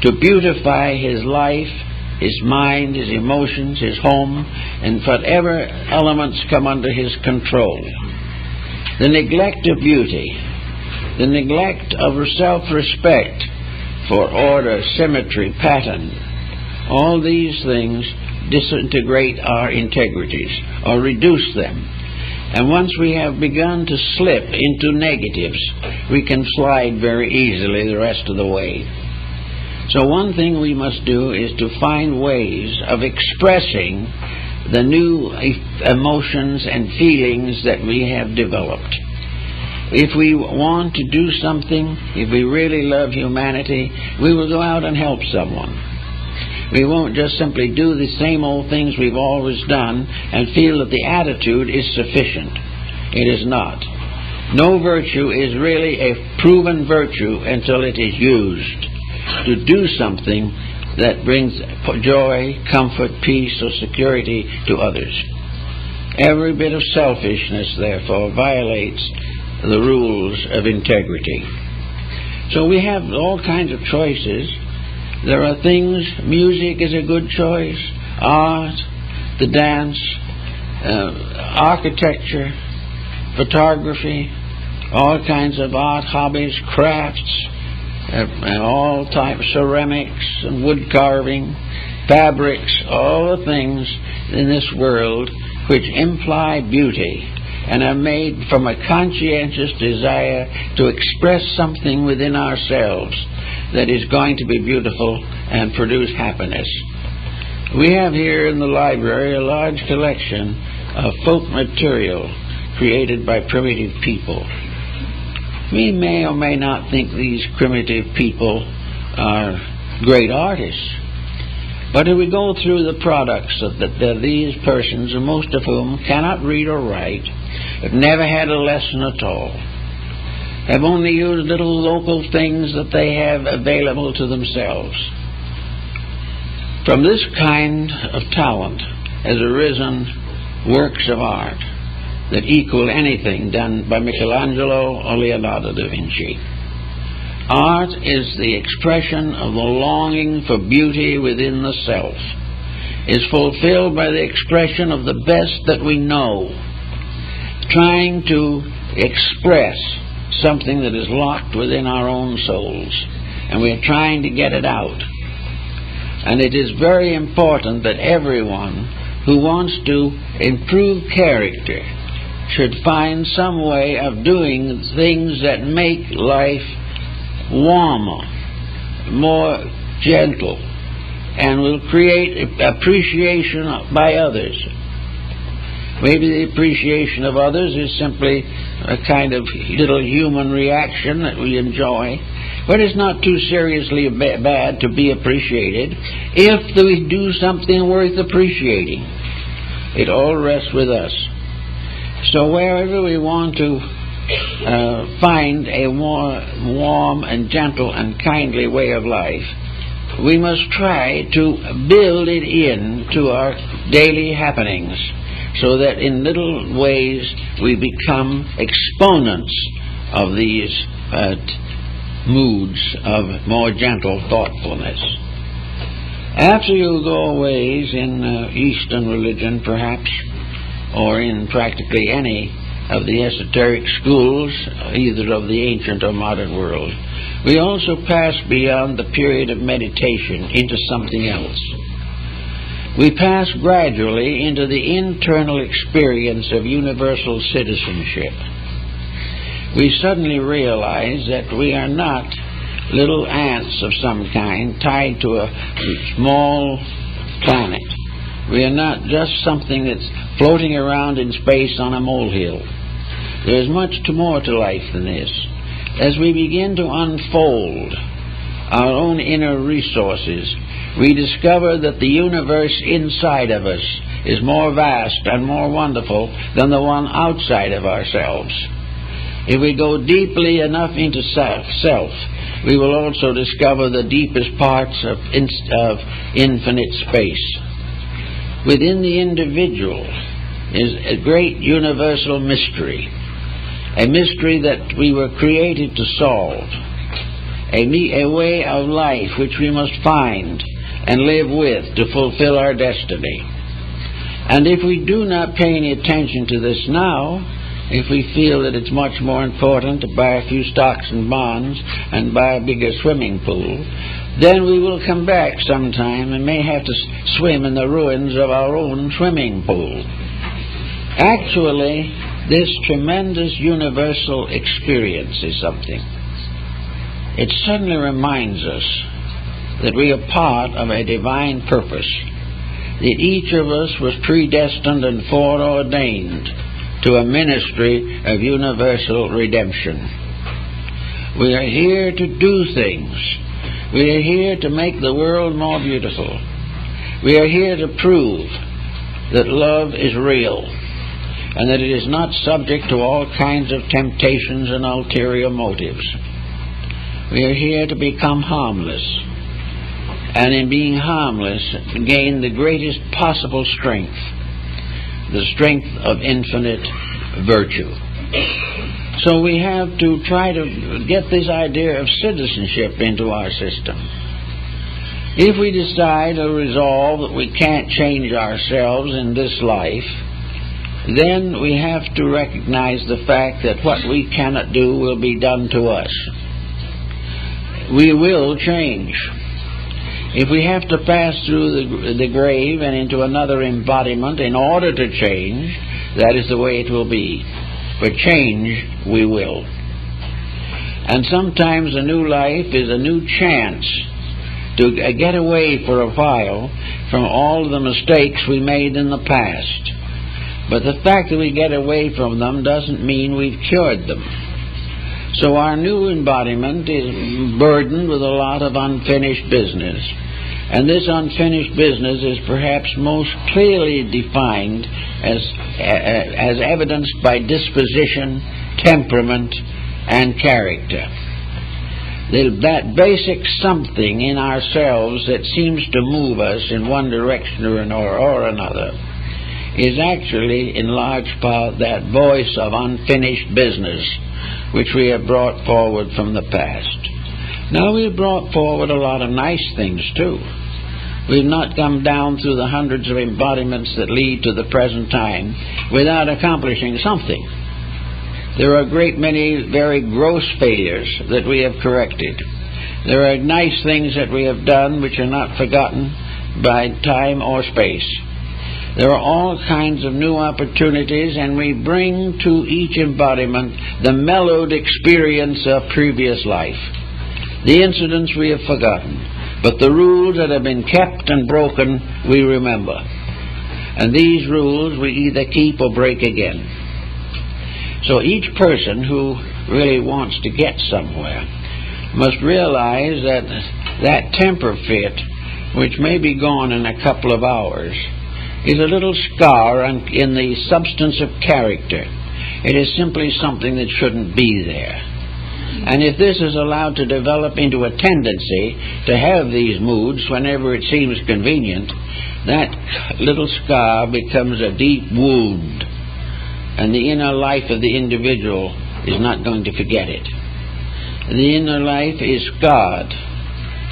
to beautify his life, his mind, his emotions, his home, and whatever elements come under his control. The neglect of beauty, the neglect of self-respect for order, symmetry, pattern, all these things disintegrate our integrities or reduce them. And once we have begun to slip into negatives, we can slide very easily the rest of the way. So one thing we must do is to find ways of expressing the new emotions and feelings that we have developed. If we want to do something, if we really love humanity, we will go out and help someone. We won't just simply do the same old things we've always done and feel that the attitude is sufficient. It is not. No virtue is really a proven virtue until it is used to do something that brings joy, comfort, peace, or security to others. Every bit of selfishness, therefore, violates the rules of integrity. So we have all kinds of choices. There are things, music is a good choice, art, the dance, architecture, photography, all kinds of art, hobbies, crafts, all types, ceramics and wood carving, fabrics, all the things in this world which imply beauty and are made from a conscientious desire to express something within ourselves that is going to be beautiful and produce happiness. We have here in the library a large collection of folk material created by primitive people. We may or may not think these primitive people are great artists, but if we go through the products of these persons, most of whom cannot read or write, have never had a lesson at all, have only used little local things that they have available to themselves. From this kind of talent has arisen works of art that equal anything done by Michelangelo or Leonardo da Vinci. Art is the expression of the longing for beauty within the self, is fulfilled by the expression of the best that we know, trying to express something that is locked within our own souls, and we are trying to get it out. And it is very important that everyone who wants to improve character should find some way of doing things that make life warmer, more gentle, and will create appreciation by others. Maybe the appreciation of others is simply a kind of little human reaction that we enjoy, but it's not too seriously bad to be appreciated if we do something worth appreciating. It all rests with us. So wherever we want to find a more warm and gentle and kindly way of life, we must try to build it into our daily happenings, so that in little ways we become exponents of these moods of more gentle thoughtfulness. After you go a ways in Eastern religion, perhaps, or in practically any of the esoteric schools, either of the ancient or modern world, we also pass beyond the period of meditation into something else. We pass gradually into the internal experience of universal citizenship. We suddenly realize that we are not little ants of some kind tied to a small planet. We are not just something that's floating around in space on a molehill. There is much more to life than this. As we begin to unfold our own inner resources, we discover that the universe inside of us is more vast and more wonderful than the one outside of ourselves. If we go deeply enough into self, we will also discover the deepest parts of infinite space. Within the individual is a great universal mystery, a mystery that we were created to solve, a way of life which we must find and live with to fulfill our destiny. And if we do not pay any attention to this now, if we feel that it's much more important to buy a few stocks and bonds and buy a bigger swimming pool, then we will come back sometime and may have to swim in the ruins of our own swimming pool. Actually, This tremendous universal experience is something. It suddenly reminds us that we are part of a divine purpose, that each of us was predestined and foreordained to a ministry of universal redemption. We are here to do things. We are here to make the world more beautiful. We are here to prove that love is real and that it is not subject to all kinds of temptations and ulterior motives. We are here to become harmless, and in being harmless, gain the greatest possible strength, the strength of infinite virtue. So we have to try to get this idea of citizenship into our system. If we decide or resolve that we can't change ourselves in this life, then we have to recognize the fact that what we cannot do will be done to us. We will change. If we have to pass through the grave and into another embodiment in order to change, that is the way it will be. But change we will. And sometimes a new life is a new chance to get away for a while from all the mistakes we made in the past. But the fact that we get away from them doesn't mean we've cured them. So our new embodiment is burdened with a lot of unfinished business. And this unfinished business is perhaps most clearly defined as evidenced by disposition, temperament, and character. That basic something in ourselves that seems to move us in one direction or another is actually, in large part, that voice of unfinished business which we have brought forward from the past. Now, we've brought forward a lot of nice things, too. We've not come down through the hundreds of embodiments that lead to the present time without accomplishing something. There are a great many very gross failures that we have corrected. There are nice things that we have done which are not forgotten by time or space. There are all kinds of new opportunities, and we bring to each embodiment the mellowed experience of previous life. The incidents we have forgotten, but the rules that have been kept and broken we remember. And these rules we either keep or break again. So each person who really wants to get somewhere must realize that that temper fit, which may be gone in a couple of hours, is a little scar in the substance of character. It is simply something that shouldn't be there. And if this is allowed to develop into a tendency to have these moods whenever it seems convenient, that little scar becomes a deep wound, and the inner life of the individual is not going to forget it. The inner life is scarred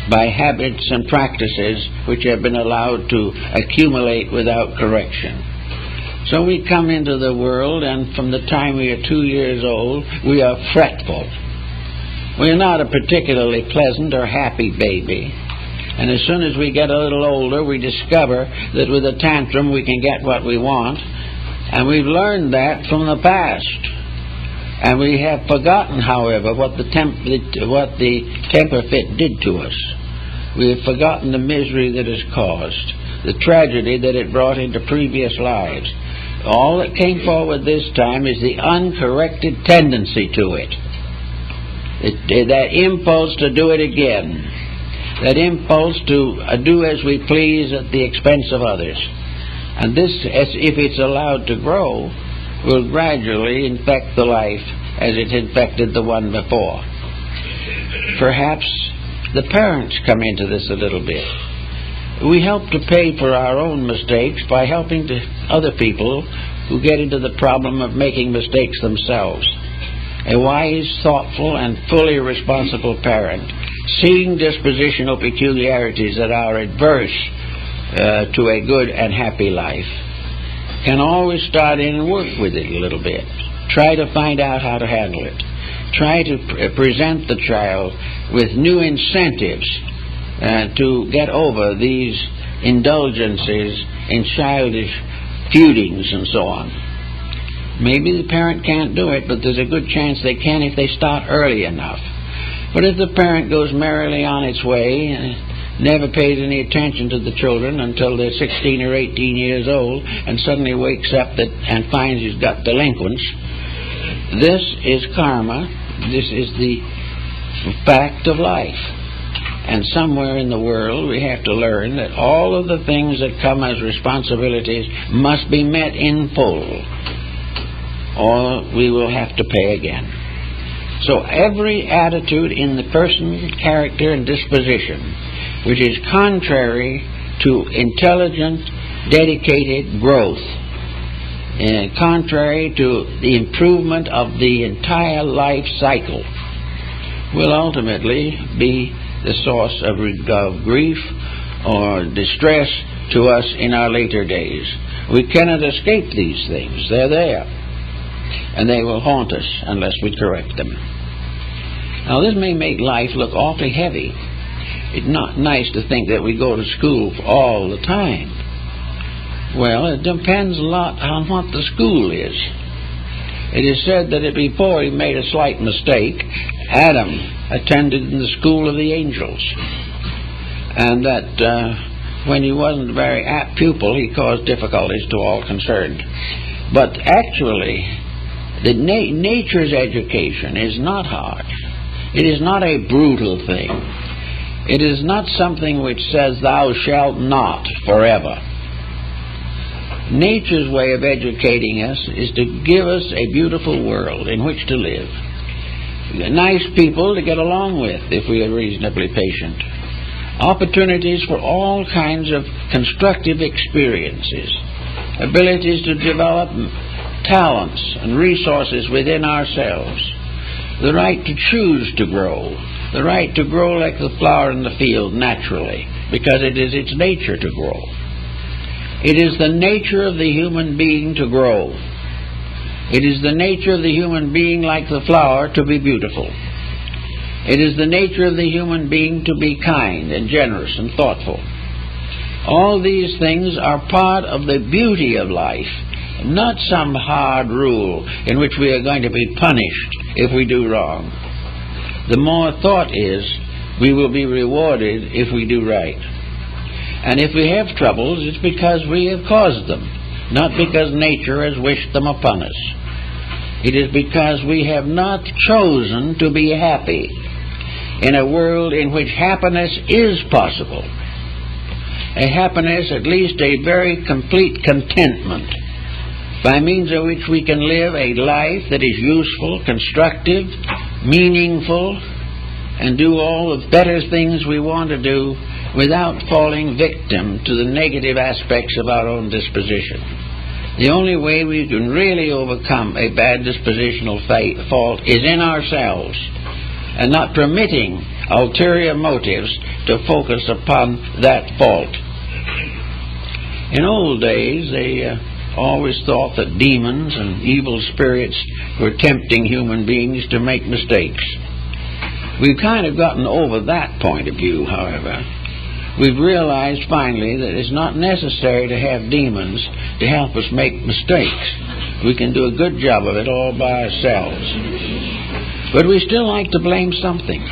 by habits and practices which have been allowed to accumulate without correction. So we come into the world, and from the time we are 2 years old, we are fretful. We are not a particularly pleasant or happy baby. And as soon as we get a little older, we discover that with a tantrum we can get what we want. And we've learned that from the past. And we have forgotten, however, what the temper fit did to us. We have forgotten the misery that is caused, the tragedy that it brought into previous lives. All that came forward this time is the uncorrected tendency to it. That impulse to do it again. That impulse to do as we please at the expense of others. And this, if it's allowed to grow, will gradually infect the life as it infected the one before. Perhaps the parents come into this a little bit. We help to pay for our own mistakes by helping to other people who get into the problem of making mistakes themselves. A wise, thoughtful, and fully responsible parent, seeing dispositional peculiarities that are adverse to a good and happy life, can always start in and work with it a little bit. Try to find out how to handle it. Try to present the child with new incentives to get over these indulgences in childish feudings and so on. Maybe the parent can't do it, but there's a good chance they can if they start early enough. But if the parent goes merrily on its way and never pays any attention to the children until they're 16 or 18 years old and suddenly wakes up and finds he's got delinquents, this is karma. This is the fact of life. And somewhere in the world we have to learn that all of the things that come as responsibilities must be met in full, or we will have to pay again. So every attitude in the person's character and disposition which is contrary to intelligent, dedicated growth, and contrary to the improvement of the entire life cycle, will ultimately be the source of grief or distress to us in our later days. We cannot escape these things. They're there. And they will haunt us unless we correct them. Now, this may make life look awfully heavy. It's not nice to think that we go to school all the time. Well, it depends a lot on what the school is. It is said that before he made a slight mistake, Adam attended in the school of the angels, and that when he wasn't a very apt pupil, he caused difficulties to all concerned. But actually, the nature's education is not hard. It is not a brutal thing. It is not something which says, "Thou shalt not," forever. Nature's way of educating us is to give us a beautiful world in which to live. Nice people to get along with if we are reasonably patient. Opportunities for all kinds of constructive experiences. Abilities to develop talents and resources within ourselves. The right to choose to grow. The right to grow like the flower in the field naturally, because it is its nature to grow. It is the nature of the human being to grow. It is the nature of the human being, like the flower, to be beautiful. It is the nature of the human being to be kind and generous and thoughtful. All these things are part of the beauty of life, not some hard rule in which we are going to be punished if we do wrong. The more thought is, we will be rewarded if we do right. And if we have troubles, it's because we have caused them, not because nature has wished them upon us. It is because we have not chosen to be happy in a world in which happiness is possible. A happiness, at least a very complete contentment, by means of which we can live a life that is useful, constructive, meaningful, and do all the better things we want to do without falling victim to the negative aspects of our own disposition. The only way we can really overcome a bad dispositional fault is in ourselves, and not permitting ulterior motives to focus upon that fault. In old days, they always thought that demons and evil spirits were tempting human beings to make mistakes. We've kind of gotten over that point of view, however. We've realized finally that it's not necessary to have demons to help us make mistakes. We can do a good job of it all by ourselves. But we still like to blame something.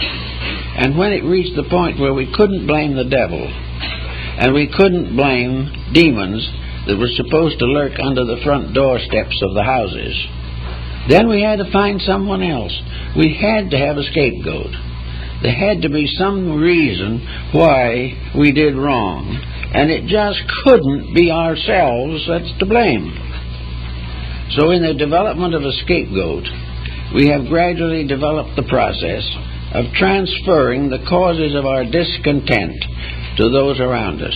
And when it reached the point where we couldn't blame the devil, and we couldn't blame demons that were supposed to lurk under the front doorsteps of the houses, then we had to find someone else. We had to have a scapegoat. There had to be some reason why we did wrong, and it just couldn't be ourselves that's to blame. So in the development of a scapegoat, we have gradually developed the process of transferring the causes of our discontent to those around us.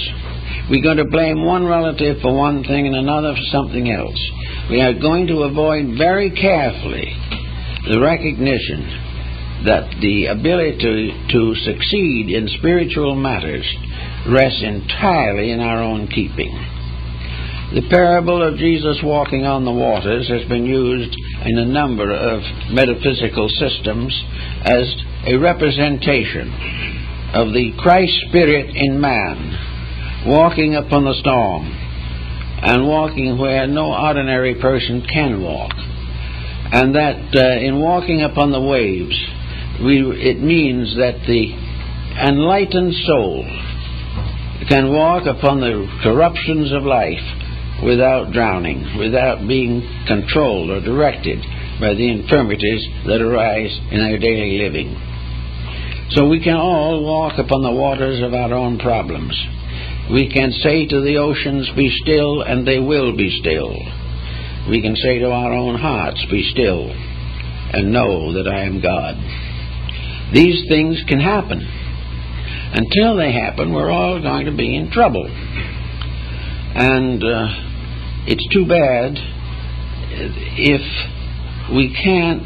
We're going to blame one relative for one thing and another for something else. We are going to avoid very carefully the recognition that the ability to succeed in spiritual matters rests entirely in our own keeping. The parable of Jesus walking on the waters has been used in a number of metaphysical systems as a representation of the Christ Spirit in man walking upon the storm and walking where no ordinary person can walk. And that in walking upon the waves, it means that the enlightened soul can walk upon the corruptions of life without drowning, without being controlled or directed by the infirmities that arise in our daily living. So we can all walk upon the waters of our own problems. We can say to the oceans, "Be still," and they will be still. We can say to our own hearts, "Be still, and know that I am God." These things can happen. Until they happen, we're all going to be in trouble. And it's too bad if we can't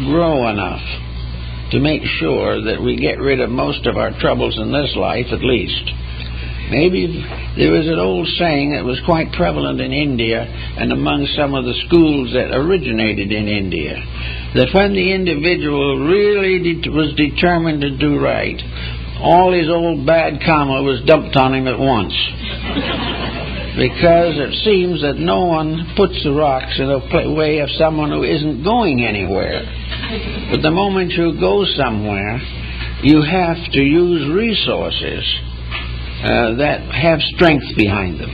grow enough to make sure that we get rid of most of our troubles in this life, at least. Maybe there was an old saying that was quite prevalent in India and among some of the schools that originated in India, that when the individual really was determined to do right, all his old bad karma was dumped on him at once. Because it seems that no one puts the rocks in the way of someone who isn't going anywhere. But the moment you go somewhere, you have to use resources that have strength behind them.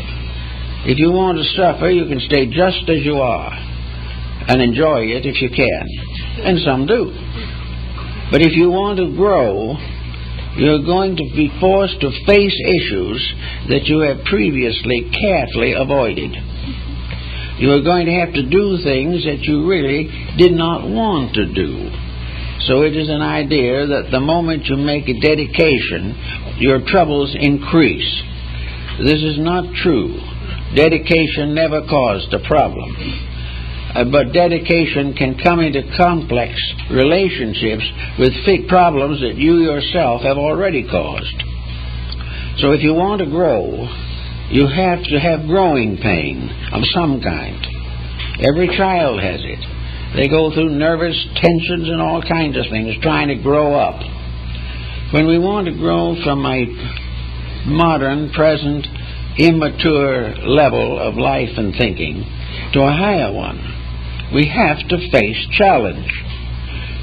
If you want to suffer, you can stay just as you are and enjoy it if you can. And some do. But if you want to grow, you're going to be forced to face issues that you have previously carefully avoided. You are going to have to do things that you really did not want to do. So it is an idea that the moment you make a dedication, your troubles increase. This is not true. Dedication never caused a problem. But dedication can come into complex relationships with big problems that you yourself have already caused. So if you want to grow, you have to have growing pain of some kind. Every child has it. They go through nervous tensions and all kinds of things trying to grow up. When we want to grow from a modern, present, immature level of life and thinking to a higher one, we have to face challenge.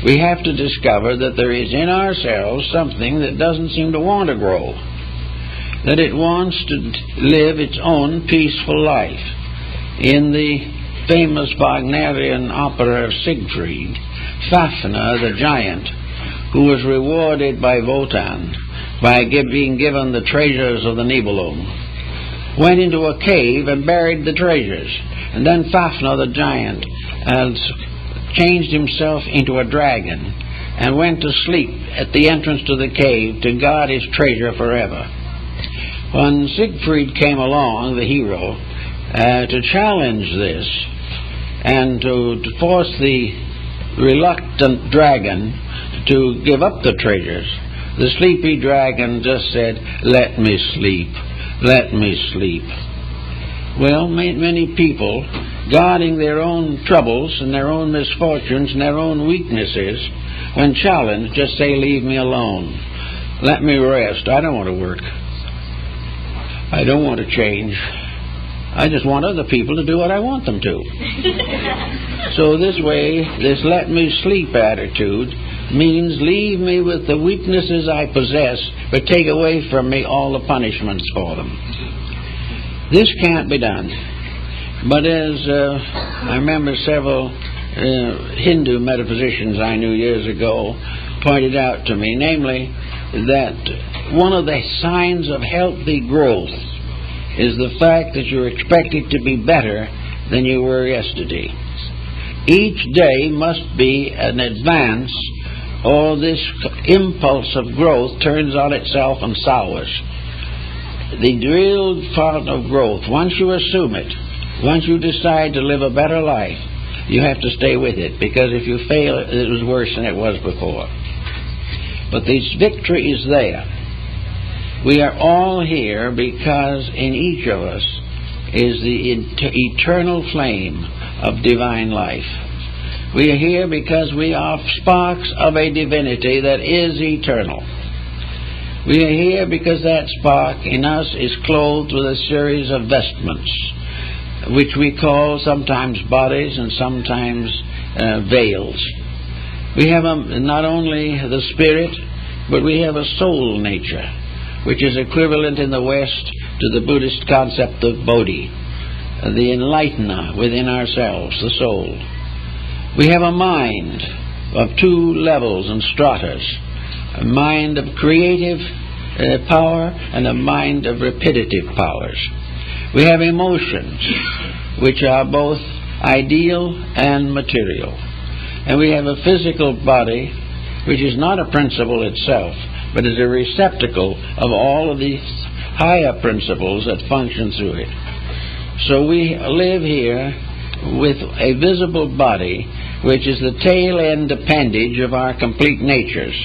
We have to discover that there is in ourselves something that doesn't seem to want to grow, that it wants to live its own peaceful life. In the famous Wagnerian opera of Siegfried, Fafner, the giant, who was rewarded by Wotan by being given the treasures of the Nibelung, went into a cave and buried the treasures. And then Fafner, the giant, changed himself into a dragon and went to sleep at the entrance to the cave to guard his treasure forever. When Siegfried came along, the hero, to challenge this and to force the reluctant dragon to give up the treasures, the sleepy dragon just said, "Let me sleep, let me sleep." Well, many people, guarding their own troubles and their own misfortunes and their own weaknesses, when challenged, just say, "Leave me alone. Let me rest. I don't want to work. I don't want to change. I just want other people to do what I want them to." So this way, this "let me sleep" attitude means leave me with the weaknesses I possess, but take away from me all the punishments for them. This can't be done. But as I remember several Hindu metaphysicians I knew years ago pointed out to me, namely that one of the signs of healthy growth is the fact that you're expected to be better than you were yesterday. Each day must be an advance, or this impulse of growth turns on itself and sours. The real part of growth, once you assume it, once you decide to live a better life, you have to stay with it, because if you fail, it was worse than it was before. But this victory is there. We are all here because in each of us is the eternal flame of divine life. We are here because we are sparks of a divinity that is eternal. We are here because that spark in us is clothed with a series of vestments. which we call sometimes bodies and sometimes veils. We have not only the spirit, but we have a soul nature, which is equivalent in the West to the Buddhist concept of Bodhi, the enlightener within ourselves, the soul. We have a mind of two levels and stratas, a mind of creative power and a mind of repetitive powers. We have emotions, which are both ideal and material. And we have a physical body, which is not a principle itself, but is a receptacle of all of these higher principles that function through it. So we live here with a visible body, which is the tail end appendage of our complete natures.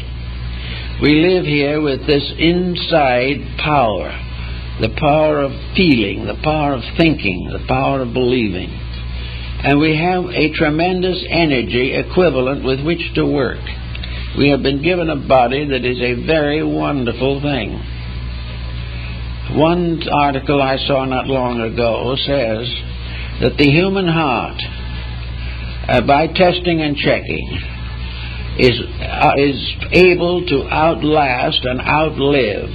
We live here with this inside power, the power of feeling, the power of thinking, the power of believing. And we have a tremendous energy equivalent with which to work. We have been given a body that is a very wonderful thing. One article I saw not long ago says that the human heart, by testing and checking, is able to outlast and outlive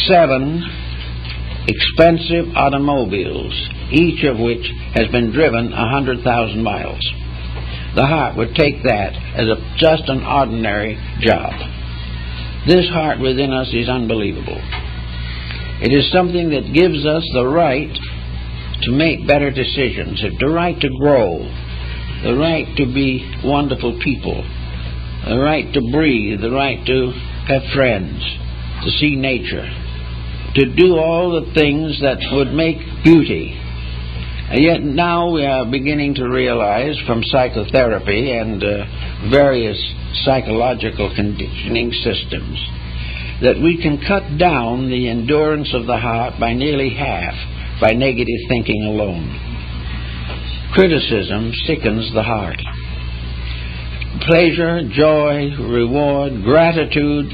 7 expensive automobiles, each of which has been driven 100,000 miles. The heart would take that as just an ordinary job. This heart within us is unbelievable. It is something that gives us the right to make better decisions, the right to grow, the right to be wonderful people, the right to breathe, the right to have friends, to see nature, to do all the things that would make beauty. And yet now we are beginning to realize from psychotherapy and various psychological conditioning systems that we can cut down the endurance of the heart by nearly half by negative thinking alone. Criticism sickens the heart. Pleasure, joy, reward, gratitude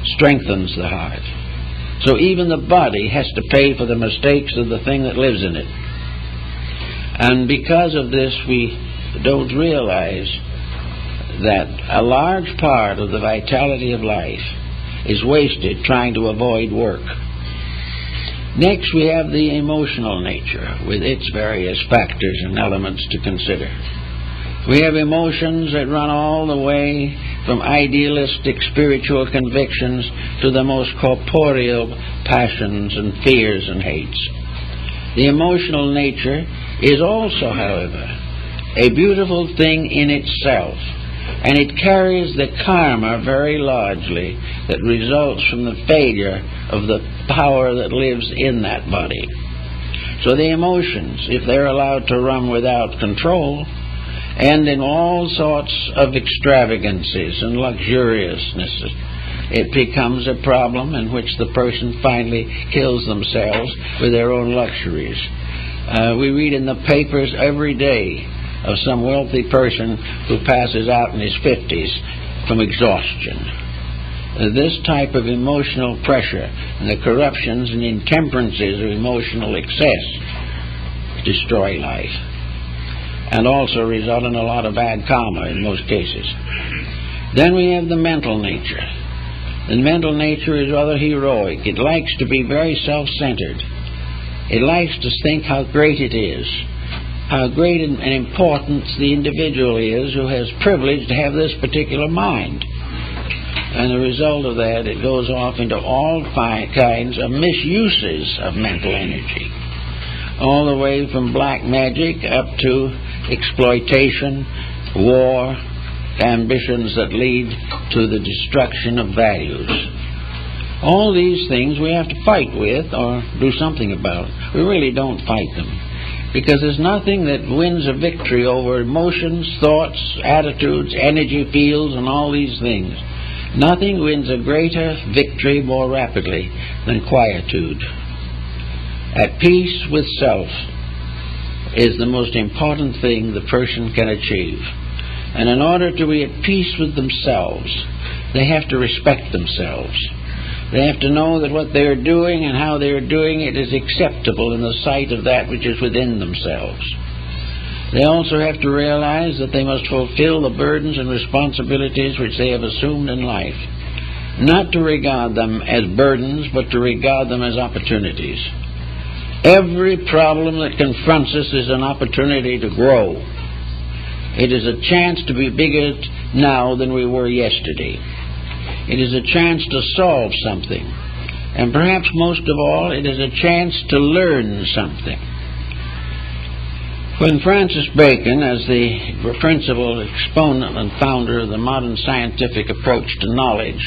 strengthens the heart. So even the body has to pay for the mistakes of the thing that lives in it. And because of this, we don't realize that a large part of the vitality of life is wasted trying to avoid work. Next, we have the emotional nature with its various factors and elements to consider. We have emotions that run all the way from idealistic spiritual convictions to the most corporeal passions and fears and hates. The emotional nature is also, however, a beautiful thing in itself, and it carries the karma very largely that results from the failure of the power that lives in that body. So the emotions, if they're allowed to run without control, end in all sorts of extravagances and luxuriousness. It becomes a problem in which the person finally kills themselves with their own luxuries. We read in the papers every day of some wealthy person who passes out in his 50s from exhaustion. This type of emotional pressure and the corruptions and intemperances of emotional excess destroy life, and also result in a lot of bad karma in most cases. Then we have the mental nature. The mental nature is rather heroic. It likes to be very self-centered. It likes to think how great it is, how great and important the individual is who has privilege to have this particular mind. And the result of that, it goes off into all kinds of misuses of mental energy, all the way from black magic up to exploitation, war, ambitions that lead to the destruction of values. All these things we have to fight with or do something about. We really don't fight them, because there's nothing that wins a victory over emotions, thoughts, attitudes, energy fields, and all these things. Nothing wins a greater victory more rapidly than quietude. At peace with self is the most important thing the person can achieve. And in order to be at peace with themselves, they have to respect themselves. They have to know that what they are doing and how they are doing it is acceptable in the sight of that which is within themselves. They also have to realize that they must fulfill the burdens and responsibilities which they have assumed in life, not to regard them as burdens, but to regard them as opportunities. Every problem that confronts us is an opportunity to grow. It is a chance to be bigger now than we were yesterday. It is a chance to solve something. And perhaps most of all, it is a chance to learn something. When Francis Bacon, as the principal exponent and founder of the modern scientific approach to knowledge,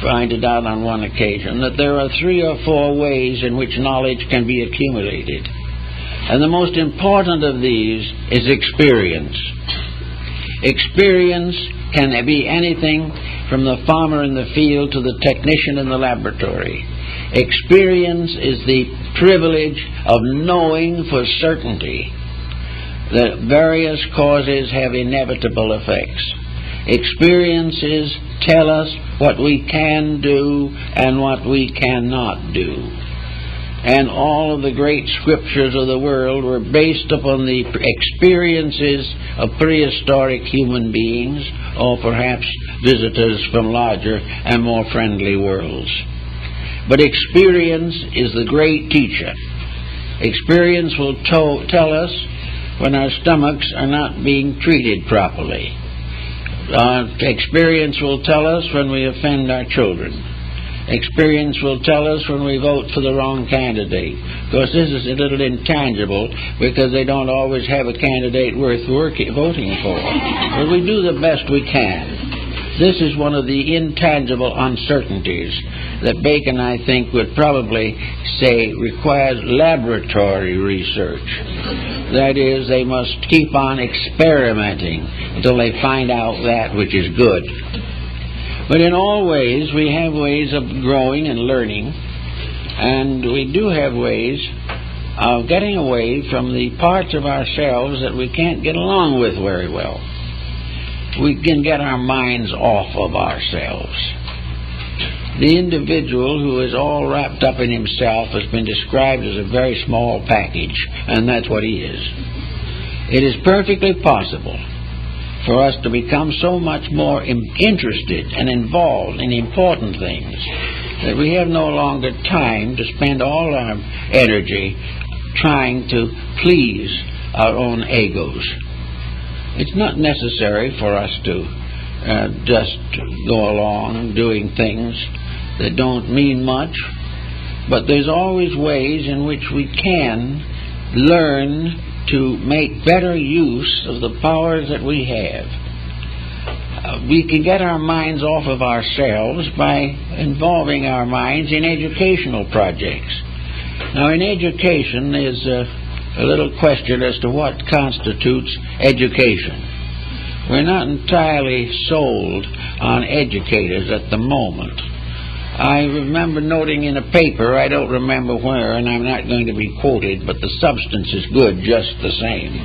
pointed out on one occasion that there are 3 or 4 ways in which knowledge can be accumulated. And the most important of these is experience. Experience can be anything from the farmer in the field to the technician in the laboratory. Experience is the privilege of knowing for certainty that various causes have inevitable effects. Experiences tell us what we can do and what we cannot do. And all of the great scriptures of the world were based upon the experiences of prehistoric human beings, or perhaps visitors from larger and more friendly worlds. But experience is the great teacher. Experience will tell us when our stomachs are not being treated properly. Experience will tell us when we offend our children. Experience will tell us when we vote for the wrong candidate. Of course, this is a little intangible because they don't always have a candidate worth voting for. But we do the best we can. This is one of the intangible uncertainties that Bacon, I think, would probably say requires laboratory research. That is, they must keep on experimenting until they find out that which is good. But in all ways, we have ways of growing and learning, and we do have ways of getting away from the parts of ourselves that we can't get along with very well. We can get our minds off of ourselves. The individual who is all wrapped up in himself has been described as a very small package, and that's what he is. It is perfectly possible for us to become so much more interested and involved in important things that we have no longer time to spend all our energy trying to please our own egos. It's not necessary for us to just go along doing things that don't mean much, but there's always ways in which we can learn to make better use of the powers that we have. We can get our minds off of ourselves by involving our minds in educational projects. Now, in education, there's a little question as to what constitutes education. We're not entirely sold on educators at the moment. I remember noting in a paper, I don't remember where, and I'm not going to be quoted, but the substance is good just the same,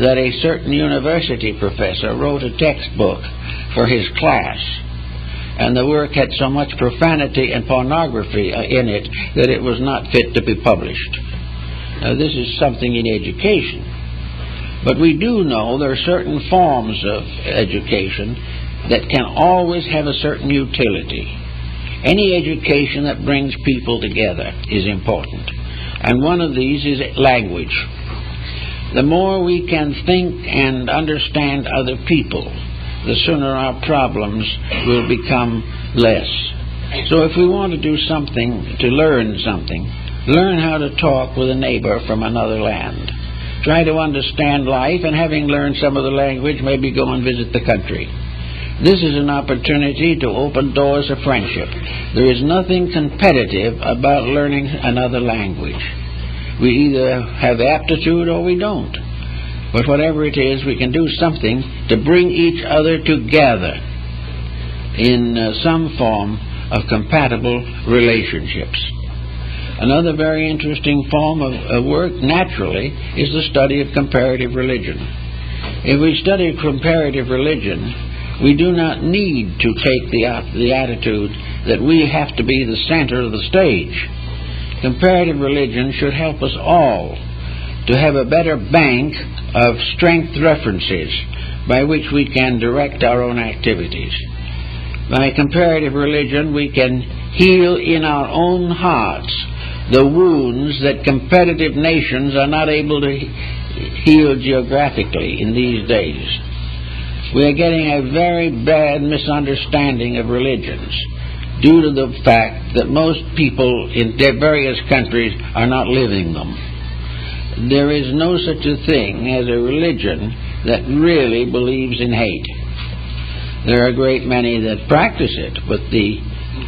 that a certain university professor wrote a textbook for his class, and the work had so much profanity and pornography in it that it was not fit to be published. Now, this is something in education. But we do know there are certain forms of education that can always have a certain utility. Any education that brings people together is important. And one of these is language. The more we can think and understand other people, the sooner our problems will become less. So if we want to do something, to learn something, learn how to talk with a neighbor from another land. Try to understand life, and having learned some of the language, maybe go and visit the country. This is an opportunity to open doors of friendship. There is nothing competitive about learning another language. We either have aptitude or we don't. But whatever it is, we can do something to bring each other together in some form of compatible relationships. Another very interesting form of work, naturally, is the study of comparative religion. If we study comparative religion, we do not need to take the attitude that we have to be the center of the stage. Comparative religion should help us all to have a better bank of strength references by which we can direct our own activities. By comparative religion, we can heal in our own hearts the wounds that competitive nations are not able to heal geographically in these days. We are getting a very bad misunderstanding of religions due to the fact that most people in various countries are not living them. There is no such a thing as a religion that really believes in hate. There are a great many that practice it, but the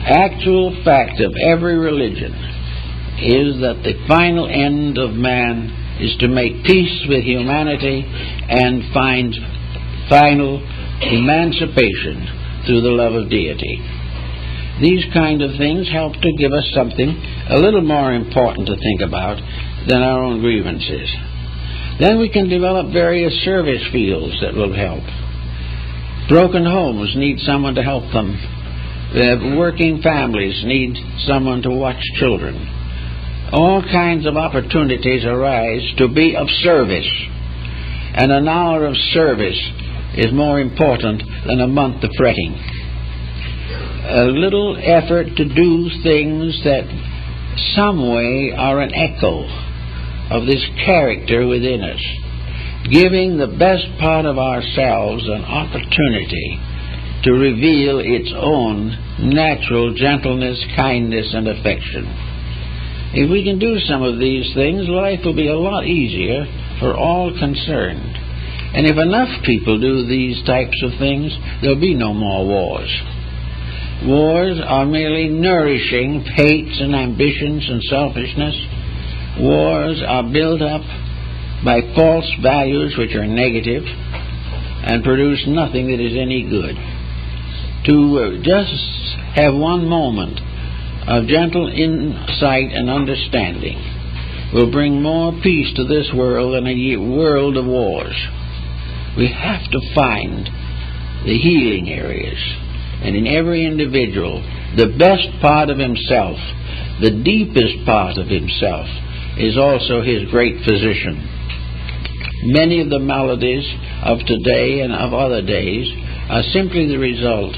actual fact of every religion is that the final end of man is to make peace with humanity and find final emancipation through the love of deity. These kind of things help to give us something a little more important to think about than our own grievances. Then we can develop various service fields that will help. Broken homes need someone to help them. Working families need someone to watch children. All kinds of opportunities arise to be of service, and an hour of service is more important than a month of fretting. A little effort to do things that some way are an echo of this character within us, giving the best part of ourselves an opportunity to reveal its own natural gentleness, kindness, and affection. If we can do some of these things, life will be a lot easier for all concerned. And if enough people do these types of things, there'll be no more wars. Wars are merely nourishing hates and ambitions and selfishness. Wars are built up by false values which are negative and produce nothing that is any good. To just have one moment of gentle insight and understanding will bring more peace to this world than a world of wars. We have to find the healing areas, and in every individual, the best part of himself, the deepest part of himself, is also his great physician. Many of the maladies of today and of other days are simply the result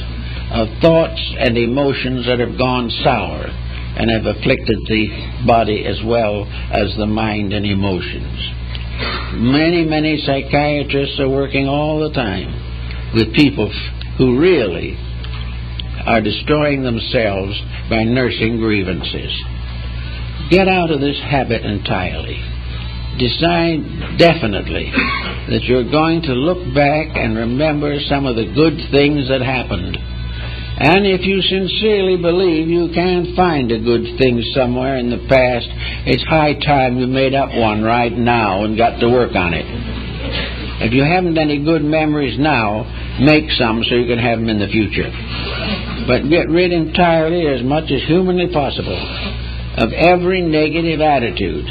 of thoughts and emotions that have gone sour and have afflicted the body as well as the mind and emotions. Many psychiatrists are working all the time with people who really are destroying themselves by nursing grievances. Get out of this habit entirely. Decide definitely that you're going to look back and remember some of the good things that happened. And if you sincerely believe you can find a good thing somewhere in the past, it's high time you made up one right now and got to work on it. If you haven't any good memories now, make some so you can have them in the future. But get rid entirely, as much as humanly possible, of every negative attitude,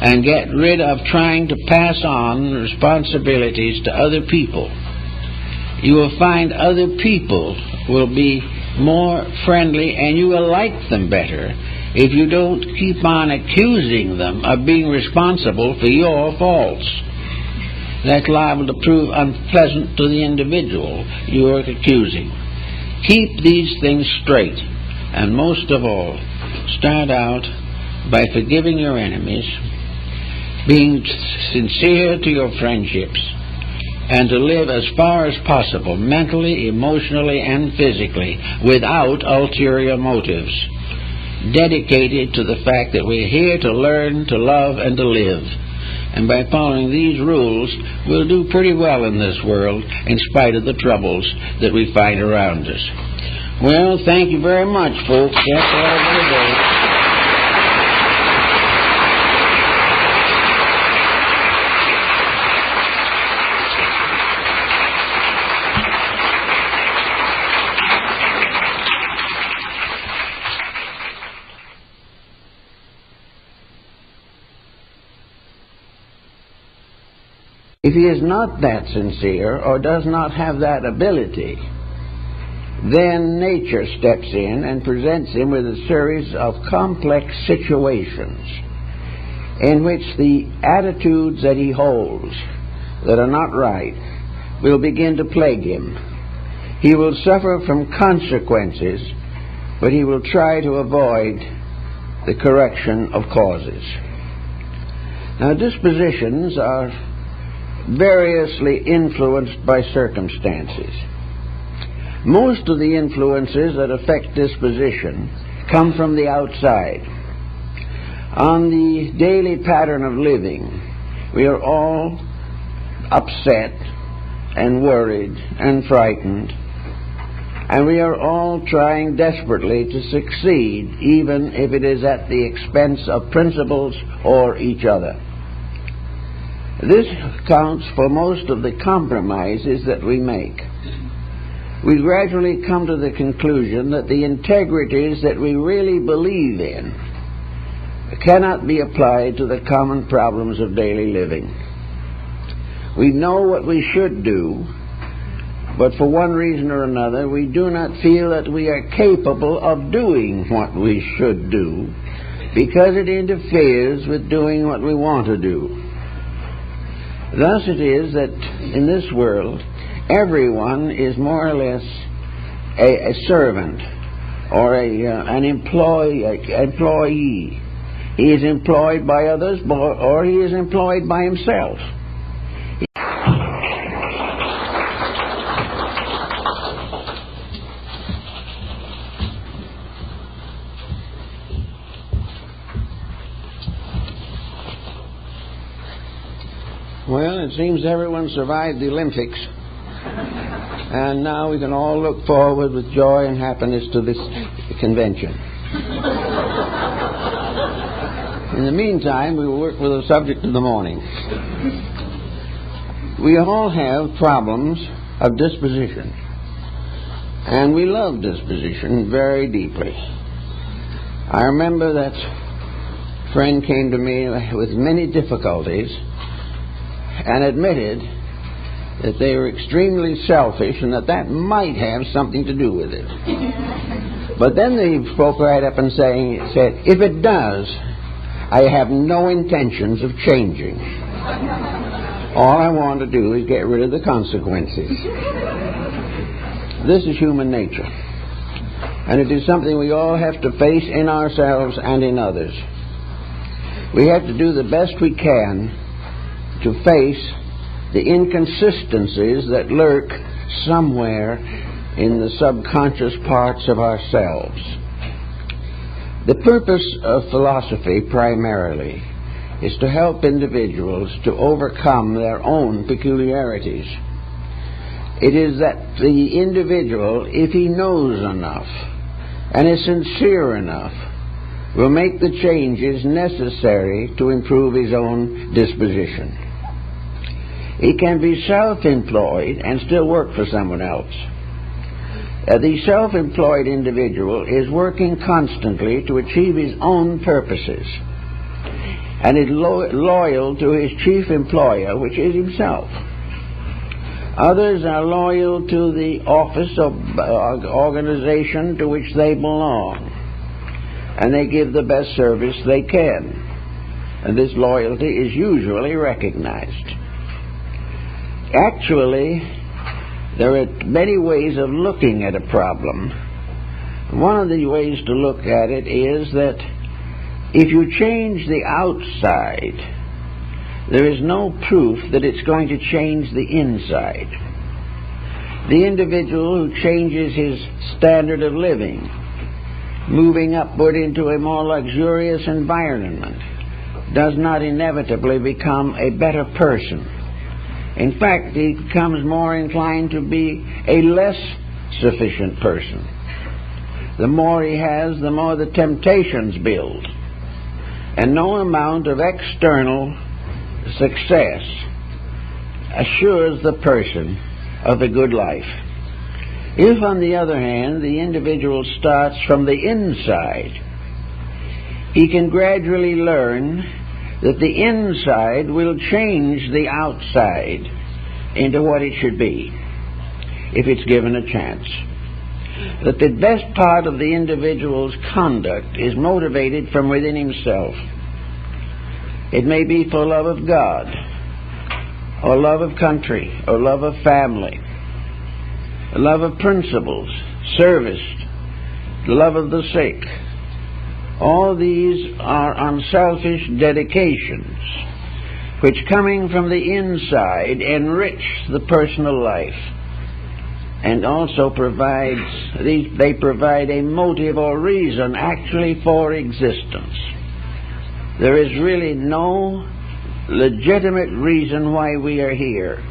and get rid of trying to pass on responsibilities to other people. You will find other people will be more friendly and you will like them better if you don't keep on accusing them of being responsible for your faults. That's liable to prove unpleasant to the individual you are accusing. Keep these things straight, and most of all, start out by forgiving your enemies, being sincere to your friendships, and to live as far as possible, mentally, emotionally, and physically, without ulterior motives, dedicated to the fact that we're here to learn, to love, and to live. And by following these rules, we'll do pretty well in this world, in spite of the troubles that we find around us. Well, thank you very much, folks. That's all for today. If he is not that sincere or does not have that ability, then nature steps in and presents him with a series of complex situations in which the attitudes that he holds that are not right will begin to plague him. He will suffer from consequences, but he will try to avoid the correction of causes. Now, dispositions are variously influenced by circumstances. Most of the influences that affect disposition come from the outside. On the daily pattern of living, we are all upset and worried and frightened, and we are all trying desperately to succeed, even if it is at the expense of principles or each other. This accounts for most of the compromises that we make. We gradually come to the conclusion that the integrities that we really believe in cannot be applied to the common problems of daily living. We know what we should do, but for one reason or another, we do not feel that we are capable of doing what we should do because it interferes with doing what we want to do. Thus it is that in this world, everyone is more or less a servant or an employee. He is employed by others, or he is employed by himself. Well, it seems everyone survived the Olympics, and now we can all look forward with joy and happiness to this convention. In the meantime, we will work with the subject of the morning. We all have problems of disposition, and we love disposition very deeply. I remember that a friend came to me with many difficulties and admitted that they were extremely selfish and that might have something to do with it. But then they spoke right up and said, if it does, I have no intentions of changing. All I want to do is get rid of the consequences. This is human nature, and it is something we all have to face in ourselves and in others. We have to do the best we can to face the inconsistencies that lurk somewhere in the subconscious parts of ourselves. The purpose of philosophy primarily is to help individuals to overcome their own peculiarities. It is that the individual, if he knows enough and is sincere enough, will make the changes necessary to improve his own disposition. He can be self-employed and still work for someone else. The self-employed individual is working constantly to achieve his own purposes and is loyal to his chief employer, which is himself. Others are loyal to the office or organization to which they belong, and they give the best service they can, and this loyalty is usually recognized. Actually, there are many ways of looking at a problem. One of the ways to look at it is that if you change the outside, there is no proof that it's going to change the inside. The individual who changes his standard of living, moving upward into a more luxurious environment, does not inevitably become a better person. In fact, he becomes more inclined to be a less sufficient person. The more he has, the more the temptations build. And no amount of external success assures the person of a good life. If, on the other hand, the individual starts from the inside, he can gradually learn that the inside will change the outside into what it should be, if it's given a chance. that the best part of the individual's conduct is motivated from within himself. It may be for love of God, or love of country, or love of family, love of principles, service, love of the sick. All these are unselfish dedications which, coming from the inside, enrich the personal life, and also provide a motive or reason actually for existence. There is really no legitimate reason why we are here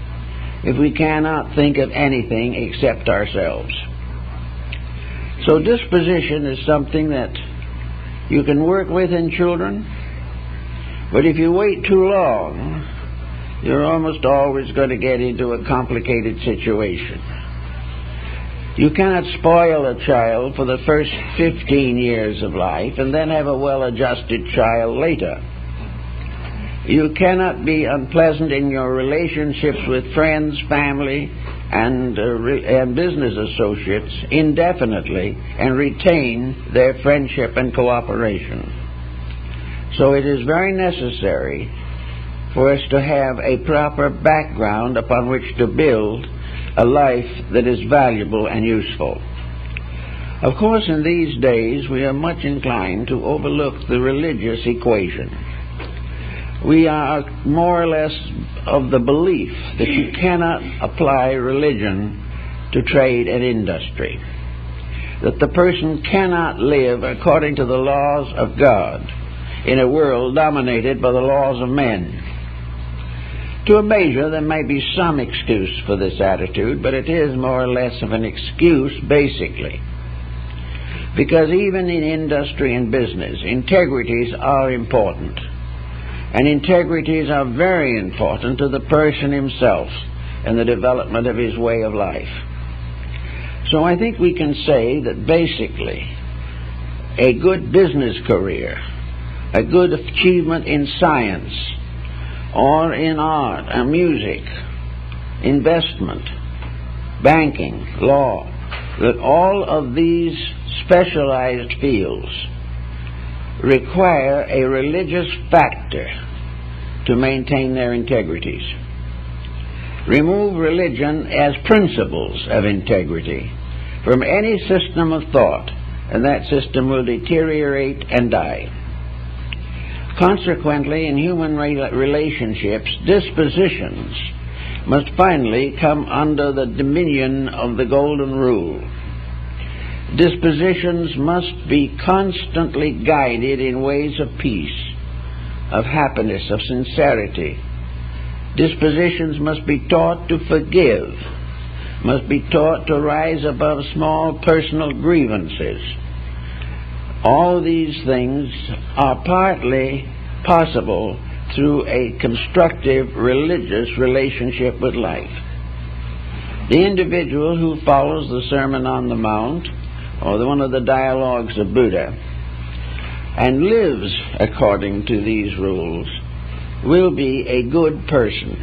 if we cannot think of anything except ourselves. So disposition is something that you can work with in children, but if you wait too long, you're almost always going to get into a complicated situation. You cannot spoil a child for the first 15 years of life and then have a well-adjusted child later. You cannot be unpleasant in your relationships with friends, family, and business associates indefinitely and retain their friendship and cooperation. So it is very necessary for us to have a proper background upon which to build a life that is valuable and useful. Of course, in these days, we are much inclined to overlook the religious equation. We are more or less of the belief that you cannot apply religion to trade and industry, that the person cannot live according to the laws of God in a world dominated by the laws of men. To a measure, there may be some excuse for this attitude, but it is more or less of an excuse, basically. Because even in industry and business, integrities are important. And integrities are very important to the person himself and the development of his way of life. So I think we can say that basically a good business career, a good achievement in science, or in art and music, investment, banking, law, that all of these specialized fields require a religious factor to maintain their integrities. Remove religion as principles of integrity from any system of thought, and that system will deteriorate and die. Consequently, in human relationships, dispositions must finally come under the dominion of the golden rule. Dispositions must be constantly guided in ways of peace, of happiness, of sincerity. Dispositions must be taught to forgive, must be taught to rise above small personal grievances. All these things are partly possible through a constructive religious relationship with life. The individual who follows the Sermon on the Mount, or one of the dialogues of Buddha, and lives according to these rules, will be a good person.